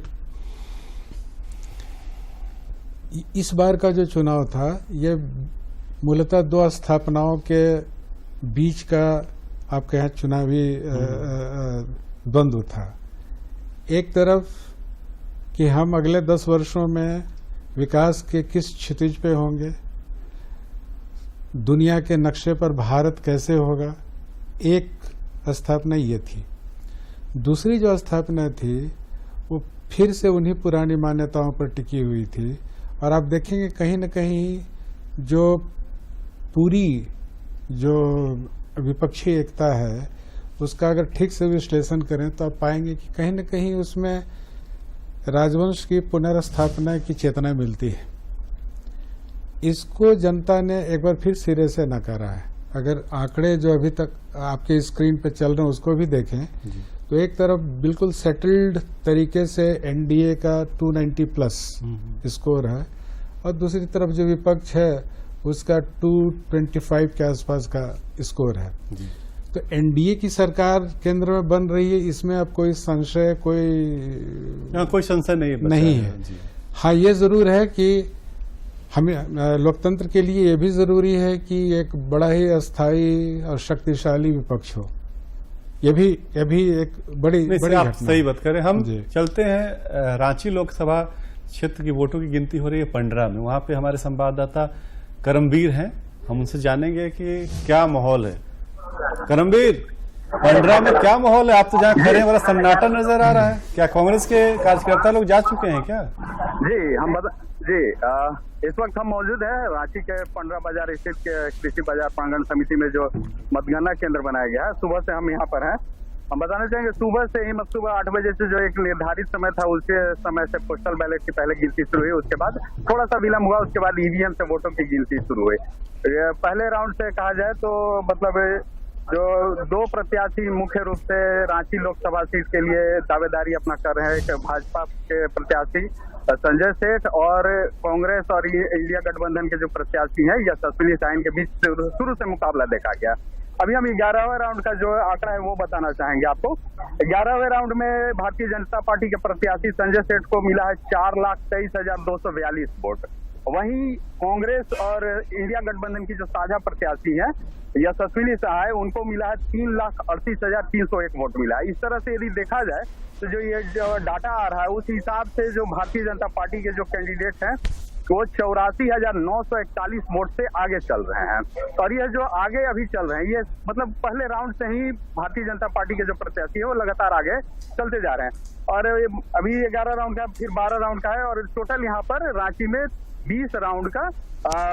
इस बार का जो चुनाव था ये मूलतः 2 स्थापनाओं के बीच का आपके यहाँ चुनावी द्वंद्व था। एक तरफ कि हम अगले 10 वर्षों में विकास के किस क्षितिज पे होंगे, दुनिया के नक्शे पर भारत कैसे होगा, एक स्थापना ये थी। दूसरी जो स्थापना थी वो फिर से उन्हीं पुरानी मान्यताओं पर टिकी हुई थी। और आप देखेंगे कहीं न कहीं जो पूरी जो विपक्षी एकता है उसका अगर ठीक से विश्लेषण करें तो आप पाएंगे कि कहीं न कहीं उसमें राजवंश की पुनर्स्थापना की चेतना मिलती है। इसको जनता ने एक बार फिर सिरे से नकारा है। अगर आंकड़े जो अभी तक आपके स्क्रीन पे चल रहे हैं उसको भी देखें तो एक तरफ बिल्कुल सेटल्ड तरीके से एनडीए का 290 प्लस स्कोर है और दूसरी तरफ जो विपक्ष है उसका 225 के आसपास का स्कोर है। तो एनडीए की सरकार केंद्र में बन रही है, इसमें अब कोई संशय कोई संशय नहीं है। हाँ, ये जरूर है कि हमें लोकतंत्र के लिए ये भी जरूरी है कि एक बड़ा ही अस्थायी और शक्तिशाली विपक्ष हो। ये भी एक बड़ी आप सही बात करें। हम चलते हैं रांची लोकसभा क्षेत्र की वोटों की गिनती हो रही है पंडरा में। वहां पे हमारे संवाददाता करमवीर हैं, हम उनसे जानेंगे कि क्या माहौल है। करमवीर, पंडरा में क्या माहौल है? आप तो जहाँ खड़े हैं बड़ा सन्नाटा नजर आ रहा है। क्या कांग्रेस के कार्यकर्ता लोग जा चुके हैं क्या? जी, इस वक्त हम मौजूद हैं रांची के पंडरा बाजार स्थित कृषि बाजार प्रांगण समिति में जो मतगणना केंद्र बनाया गया है। सुबह से हम यहाँ पर हैं। हम बताना चाहेंगे सुबह से ही सुबह 8 बजे से जो एक निर्धारित समय था उसी समय से पोस्टल बैलेट की पहले गिनती शुरू हुई। उसके बाद थोड़ा सा विलंब हुआ, उसके बाद ईवीएम से वोटों की गिनती शुरू हुई। पहले राउंड से कहा जाए तो मतलब जो 2 प्रत्याशी मुख्य रूप से रांची लोकसभा सीट के लिए दावेदारी अपना कर रहे हैं। भाजपा के प्रत्याशी संजय सेठ और कांग्रेस और इंडिया गठबंधन के जो प्रत्याशी हैं यशस्विनी साइन के बीच शुरू से मुकाबला देखा गया। अभी हम 11वें राउंड का जो आंकड़ा है वो बताना चाहेंगे आपको। 11वें राउंड में भारतीय जनता पार्टी के प्रत्याशी संजय सेठ को मिला है 4,23,242 वोट। वहीं कांग्रेस और इंडिया गठबंधन की जो साझा प्रत्याशी है यशस्विनी सहाय, उनको मिला है 3,38,301 वोट मिला है। इस तरह से यदि देखा जाए तो जो ये जो डाटा आ रहा है उस हिसाब से जो भारतीय जनता पार्टी के जो कैंडिडेट हैं वो 84,941 वोट से आगे चल रहे हैं। और ये जो आगे अभी चल रहे हैं ये मतलब पहले राउंड से ही भारतीय जनता पार्टी के जो प्रत्याशी है वो लगातार आगे चलते जा रहे हैं। और अभी 11 राउंड का फिर 12 राउंड का है और टोटल यहाँ पर रांची में 20 राउंड का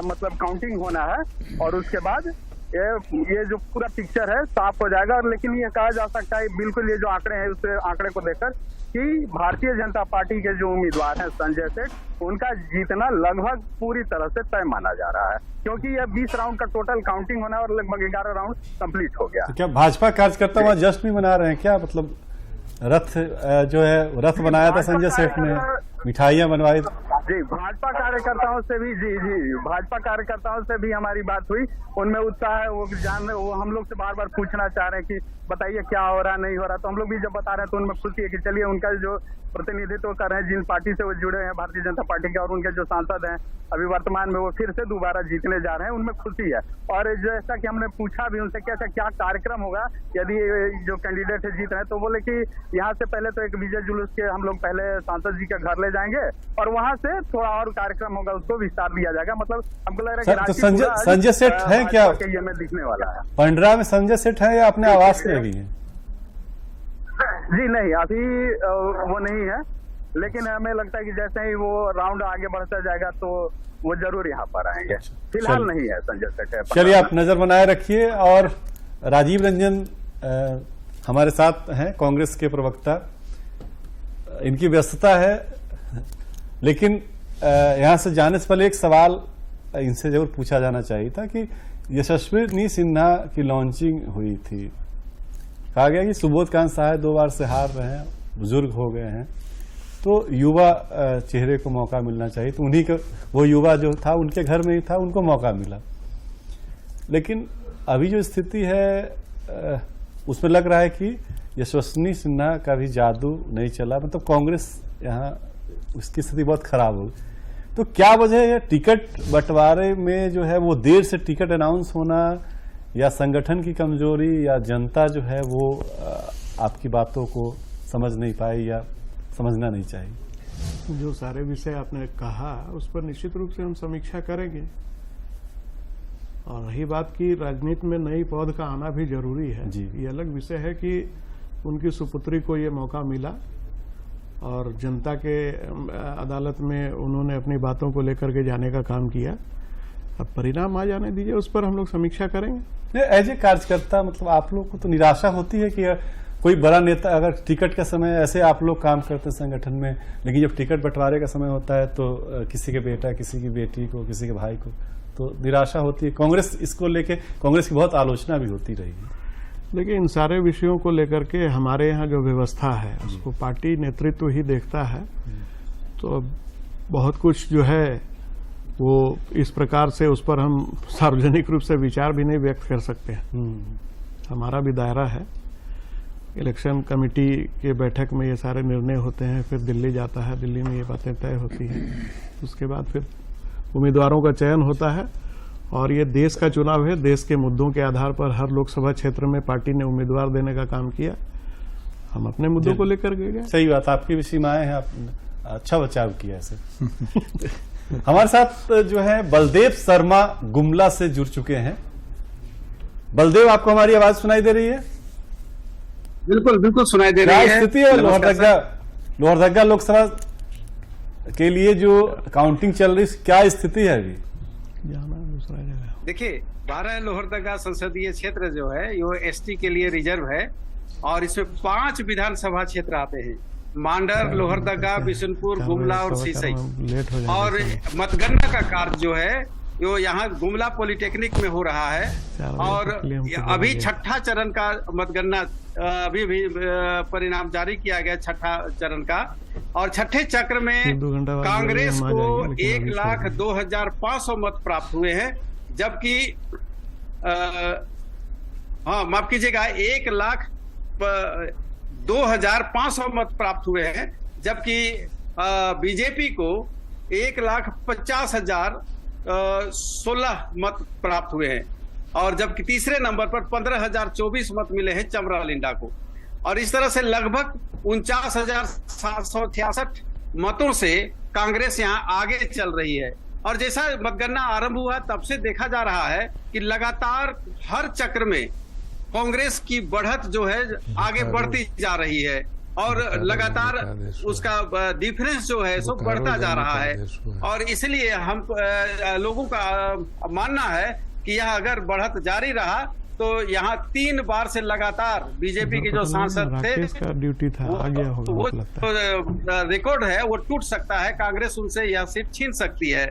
मतलब काउंटिंग होना है। और उसके बाद ये जो पूरा पिक्चर है साफ हो जाएगा। और लेकिन ये कहा जा सकता है बिल्कुल ये जो आंकड़े हैं उस आंकड़े को देखकर कि भारतीय जनता पार्टी के जो उम्मीदवार हैं संजय सेठ, उनका जीतना लगभग पूरी तरह से तय माना जा रहा है, क्योंकि यह 20 राउंड का टोटल काउंटिंग होना है और लगभग 11 राउंड कंप्लीट हो गया। तो क्या भाजपा कार्यकर्ता वहां जश्न भी मना रहे हैं क्या? मतलब रथ जो है रथ बनाया था संजय सेठ ने, मिठाइयां बनवाई। जी, भाजपा कार्यकर्ताओं से भी भाजपा कार्यकर्ताओं से भी हमारी बात हुई, उनमें उत्साह है, वो हम लोग से बार बार पूछना चाह रहे हैं कि बताइए क्या हो रहा नहीं हो रहा। तो हम लोग भी जब बता रहे हैं तो उनमें खुशी है कि चलिए उनका जो प्रतिनिधित्व कर रहे हैं, जिन पार्टी से वो जुड़े हैं भारतीय जनता पार्टी के, और उनके जो सांसद हैं अभी वर्तमान में वो फिर से दोबारा जीतने जा रहे हैं, उनमें खुशी है। और जैसा कि हमने पूछा भी उनसे क्या कार्यक्रम होगा यदि जो कैंडिडेट है जीत रहे हैं, तो बोले कि यहाँ से पहले तो एक विजय जुलूस के हम लोग पहले सांसद जी के घर ले जाएंगे और वहां से थोड़ा और कार्यक्रम होगा, उसको विस्तार दिया जाएगा। मतलब हमको लग रहा है कि संजय सेठ है क्या में दिखने वाला है। पंडरा में संजय सेठ है या अपने आवास में भी है? जी नहीं, अभी वो नहीं है, लेकिन हमें लगता है कि जैसे ही वो राउंड आगे बढ़ता जाएगा तो वो जरूर यहाँ पर आएंगे। फिलहाल नहीं है संजय सेठ। चलिए आप नजर बनाए रखिए। और राजीव रंजन हमारे साथ हैं, कांग्रेस के प्रवक्ता। इनकी व्यस्तता है, लेकिन यहां से जाने से पहले एक सवाल इनसे जरूर पूछा जाना चाहिए था कि यशस्विनी सिन्हा की लॉन्चिंग हुई थी, कहा गया कि सुबोध कांत साहब 2 बार से हार रहे हैं, बुजुर्ग हो गए हैं, तो युवा चेहरे को मौका मिलना चाहिए। तो उन्हीं का वो युवा जो था उनके घर में ही था, उनको मौका मिला। लेकिन अभी जो स्थिति है उसमें लग रहा है कि यशस्विनी सिन्हा का भी जादू नहीं चला, मतलब कांग्रेस यहाँ उसकी स्थिति बहुत खराब हो। तो क्या वजह है टिकट बंटवारे में जो है वो देर से टिकट अनाउंस होना, या संगठन की कमजोरी, या जनता जो है वो आपकी बातों को समझ नहीं पाई या समझना नहीं चाहिए? जो सारे विषय आपने कहा उस पर निश्चित रूप से हम समीक्षा करेंगे। और रही बात की राजनीति में नई पौध का आना भी जरूरी है जी, ये अलग विषय है कि उनकी सुपुत्री को ये मौका मिला और जनता के अदालत में उन्होंने अपनी बातों को लेकर के जाने का काम किया। अब परिणाम आ जाने दीजिए, उस पर हम लोग समीक्षा करेंगे। एज ए कार्यकर्ता मतलब आप लोग को तो निराशा होती है कि कोई बड़ा नेता, अगर टिकट का समय ऐसे आप लोग काम करते हैं संगठन में, लेकिन जब टिकट बंटवारे का समय होता है तो किसी के बेटा, किसी की बेटी को, किसी के भाई को, तो निराशा होती है। कांग्रेस इसको लेके, कांग्रेस की बहुत आलोचना भी होती रही है। लेकिन इन सारे विषयों को लेकर के हमारे यहाँ जो व्यवस्था है उसको पार्टी नेतृत्व ही देखता है। तो बहुत कुछ जो है वो इस प्रकार से उस पर हम सार्वजनिक रूप से विचार भी नहीं व्यक्त कर सकते हैं। हमारा भी दायरा है, इलेक्शन कमेटी के बैठक में ये सारे निर्णय होते हैं, फिर दिल्ली जाता है, दिल्ली में ये बातें तय होती हैं, उसके बाद फिर उम्मीदवारों का चयन होता है। और ये देश का चुनाव है, देश के मुद्दों के आधार पर हर लोकसभा क्षेत्र में पार्टी ने उम्मीदवार देने का काम किया, हम अपने मुद्दों को लेकर गए। सही बात, आपकी भी सीमाएं हैं, आपने अच्छा बचाव किया ऐसे। हमारे साथ जो है बलदेव शर्मा गुमला से जुड़ चुके हैं। बलदेव, आपको हमारी आवाज सुनाई दे रही है? बिल्कुल बिल्कुल सुनाई दे रही है। स्थिति है लोहरदगा लोकसभा के लिए जो काउंटिंग चल रही, क्या स्थिति है अभी? देखिए, 12 लोहरदगा संसदीय क्षेत्र जो है ये एसटी के लिए रिजर्व है और इसमें 5 विधानसभा क्षेत्र आते हैं, मांडर, लोहरदगा, बिशनपुर, गुमला और सीसई। और मतगणना का कार्य जो है जो यहाँ गुमला पॉलिटेक्निक में हो रहा है और अभी 6ठा चरण का मतगणना अभी भी परिणाम जारी किया गया 6ठा चरण का। और 6ठे चक्र में कांग्रेस को 1,02,500 मत प्राप्त हुए हैं, जबकि माफ कीजिएगा 1,02,500 मत प्राप्त हुए हैं, जबकि बीजेपी को 1,50,016 मत प्राप्त हुए हैं। और जबकि तीसरे नंबर पर 15,024 मत मिले हैं चमरा लिंडा को। और इस तरह से लगभग 49,766 मतों से कांग्रेस यहां आगे चल रही है। और जैसा मतगणना आरंभ हुआ तब से देखा जा रहा है कि लगातार हर चक्र में कांग्रेस की बढ़त जो है आगे बढ़ती जा रही है और लगातार उसका डिफरेंस जो है सो बढ़ता जा रहा है। और इसलिए हम लोगों का मानना है कि यह अगर बढ़त जारी रहा तो यहाँ 3 बार से लगातार बीजेपी के जो सांसद थे का ड्यूटी था, आ गया होगा वो लगता है। रिकॉर्ड है वो टूट सकता है, कांग्रेस उनसे यह सीट छीन सकती है।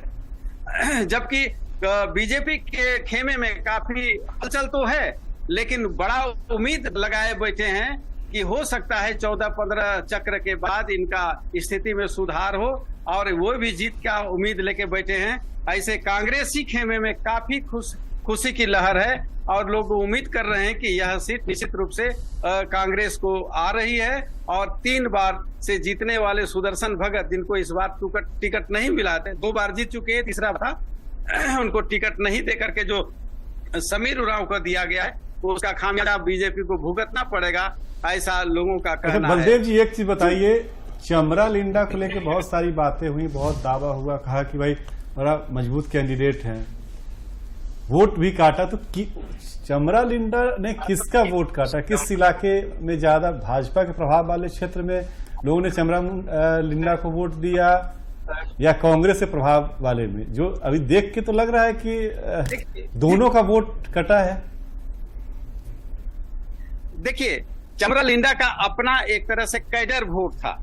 जबकि बीजेपी के खेमे में काफी हलचल तो है, लेकिन बड़ा उम्मीद लगाए बैठे हैं कि हो सकता है 14-15 चक्र के बाद इनका स्थिति में सुधार हो, और वो भी जीत का उम्मीद लेके बैठे हैं। ऐसे कांग्रेसी खेमे में काफी खुशी की लहर है, और लोग उम्मीद कर रहे हैं कि यह सीट निश्चित रूप से कांग्रेस को आ रही है। और 3 बार से जीतने वाले सुदर्शन भगत, जिनको इस बार टिकट नहीं मिला था, 2 बार जीत चुके हैं, तीसरा था उनको टिकट नहीं दे करके जो समीर उरांव को दिया गया है, उसका खामियाजा बीजेपी को भुगतना पड़ेगा, ऐसा लोगों का कहना है। बलदेव जी, एक चीज बताइए, चमरा लिंडा को लेकर बहुत सारी बातें हुई, बहुत दावा हुआ, कहा कि भाई बड़ा मजबूत कैंडिडेट हैं, वोट भी काटा। तो चमरा लिंडा ने किसका वोट काटा? किस इलाके में ज्यादा भाजपा के प्रभाव वाले क्षेत्र में लोगों ने चमरा लिंडा को वोट दिया, या कांग्रेस के प्रभाव वाले में? जो अभी देख के तो लग रहा है कि दोनों का वोट कटा है। देखिए, चमरा लिंडा का अपना एक तरह से कैडर वोट था,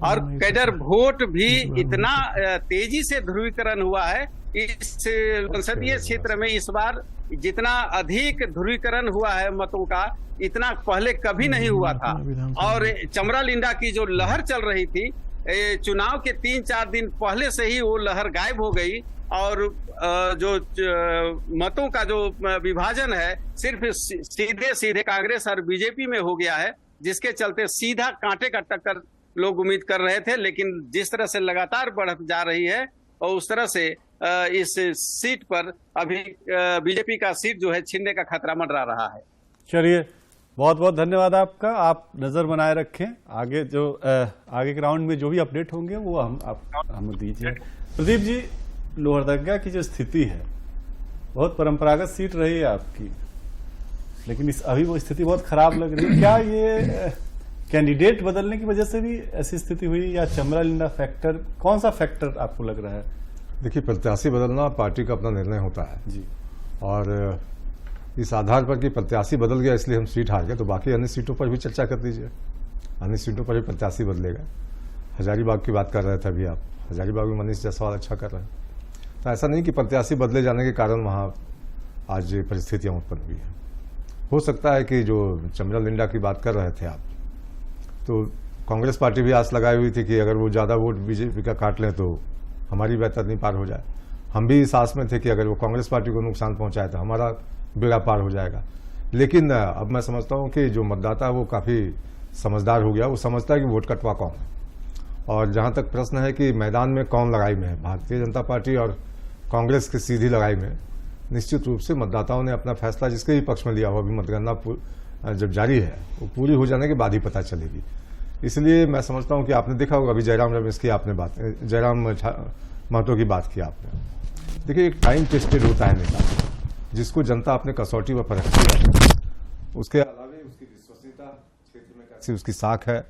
और कैडर वोट भी इतना तेजी से ध्रुवीकरण हुआ है इस संसदीय क्षेत्र में। इस बार जितना अधिक ध्रुवीकरण हुआ है मतों का, इतना पहले कभी नहीं हुआ था। और चमरा लिंडा की जो लहर चल रही थी, चुनाव के 3-4 दिन पहले से ही वो लहर गायब हो गई, और जो मतों का जो विभाजन है सिर्फ सीधे सीधे कांग्रेस और बीजेपी में हो गया है, जिसके चलते सीधा कांटे का टक्कर लोग उम्मीद कर रहे थे। लेकिन जिस तरह से लगातार बढ़त जा रही है, और उस तरह से इस सीट पर अभी बीजेपी का सीट जो है छीनने का खतरा मंडरा रहा है। चलिए, बहुत बहुत धन्यवाद आपका। आप नजर बनाए रखें, आगे जो आगे के राउंड में जो भी अपडेट होंगे वो हम दीजिए। प्रदीप जी, लोहरदगा की जो स्थिति है, बहुत परंपरागत सीट रही है आपकी, लेकिन अभी वो स्थिति बहुत खराब लग रही है। क्या ये कैंडिडेट बदलने की वजह से भी ऐसी स्थिति हुई, या चमरा लिंडा फैक्टर, कौन सा फैक्टर आपको लग रहा है? देखिए, प्रत्याशी बदलना पार्टी का अपना निर्णय होता है जी, और इस आधार पर कि प्रत्याशी बदल गया इसलिए हम सीट हार गए, तो बाकी अन्य सीटों पर भी चर्चा कर दीजिए। अन्य सीटों पर भी प्रत्याशी बदलेगा। हजारीबाग की बात कर रहे थे अभी आप, हजारीबाग में मनीष जायसवाल अच्छा कर रहे हैं। तो ऐसा नहीं कि प्रत्याशी बदले जाने के कारण वहाँ आज परिस्थितियाँ उत्पन्न हुई हैं। हो सकता है कि जो चमरा लिंडा की बात कर रहे थे आप, तो कांग्रेस पार्टी भी आस लगाई हुई थी कि अगर वो ज़्यादा वोट बीजेपी का काट लें तो हमारी बेहतरीन पार हो जाए। हम भी इस आस में थे कि अगर वो कांग्रेस पार्टी को नुकसान पहुंचाए तो हमारा बेड़ा पार हो जाएगा। लेकिन अब मैं समझता हूं कि जो मतदाता है वो काफ़ी समझदार हो गया, वो समझता है कि वोट कटवा कौन है। और जहां तक प्रश्न है कि मैदान में कौन लड़ाई में है, भारतीय जनता पार्टी और कांग्रेस की सीधी लड़ाई में, निश्चित रूप से मतदाताओं ने अपना फैसला जिसके भी पक्ष में लिया हो, अभी मतगणना जब जारी है वो पूरी हो जाने के बाद ही पता चलेगी। इसलिए मैं समझता हूं कि आपने देखा होगा, अभी जयराम रमेश की आपने बात, जयराम महतो की बात की आपने। देखिए, एक टाइम टेस्टेड होता है नेता, जिसको जनता अपने कसौटी पर परखती है। उसके अलावा उसकी विश्वसनीयता, क्षेत्र में कैसी उसकी साख है,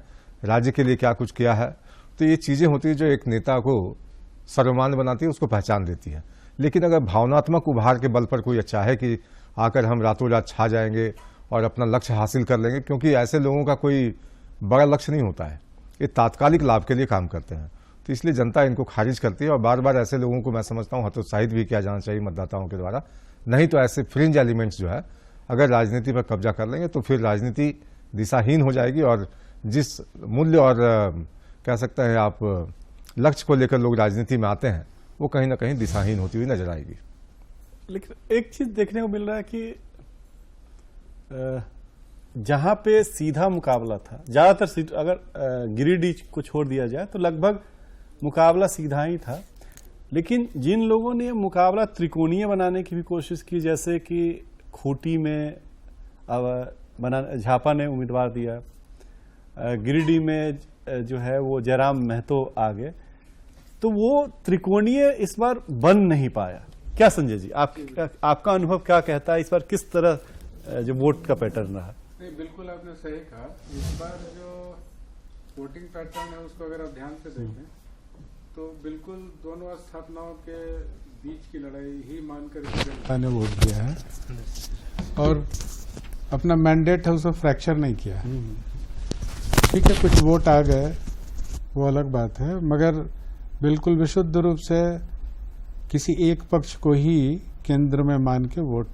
राज्य के लिए क्या कुछ किया है, तो ये चीजें होती है जो एक नेता को सर्वमान्य बनाती है, उसको पहचान देती है। लेकिन अगर भावनात्मक उभार के बल पर कोई अच्छा है कि आकर हम रातों रात छा जाएंगे और अपना लक्ष्य हासिल कर लेंगे, क्योंकि ऐसे लोगों का कोई बड़ा लक्ष्य नहीं होता है, ये तात्कालिक लाभ के लिए काम करते हैं। तो इसलिए जनता इनको खारिज करती है, और बार बार ऐसे लोगों को मैं समझता हूँ हतोत्साहित भी किया जाना चाहिए मतदाताओं के द्वारा। नहीं तो ऐसे फ्रिंज एलिमेंट्स जो है अगर राजनीति पर कब्जा कर लेंगे तो फिर राजनीति दिशाहीन हो जाएगी, और जिस मूल्य और कह सकते हैं आप लक्ष्य को लेकर लोग राजनीति में आते हैं, वो कहीं ना कहीं दिशाहीन होती हुई नजर आएगी। लेकिन एक चीज देखने को मिल रहा है कि जहां पे सीधा मुकाबला था, ज्यादातर सीट अगर गिरिडीह को छोड़ दिया जाए तो लगभग मुकाबला सीधा ही था। लेकिन जिन लोगों ने मुकाबला त्रिकोणीय बनाने की भी कोशिश की, जैसे कि खूंटी में झापा ने उम्मीदवार दिया, गिरिडीह में जो है वो जयराम महतो आ गए, तो वो त्रिकोणीय इस बार बन नहीं पाया। क्या संजय जी, आपका अनुभव क्या कहता है, इस बार किस तरह जो वोट का पैटर्न रहा? नहीं, बिल्कुल आपने सही कहा। इस बार जो वोटिंग पैटर्न है उसको अगर आप ध्यान से देखें तो बिल्कुल दोनों स्थापनाओं के बीच की लड़ाई ही मानकर जनता ने वोट दिया है और अपना मैंडेट है उसको फ्रैक्चर नहीं किया। ठीक है, कुछ वोट आ गए वो अलग बात है, मगर बिल्कुल विशुद्ध रूप से किसी एक पक्ष को ही केंद्र में मान के वोट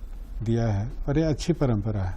दिया है और ये अच्छी परंपरा है।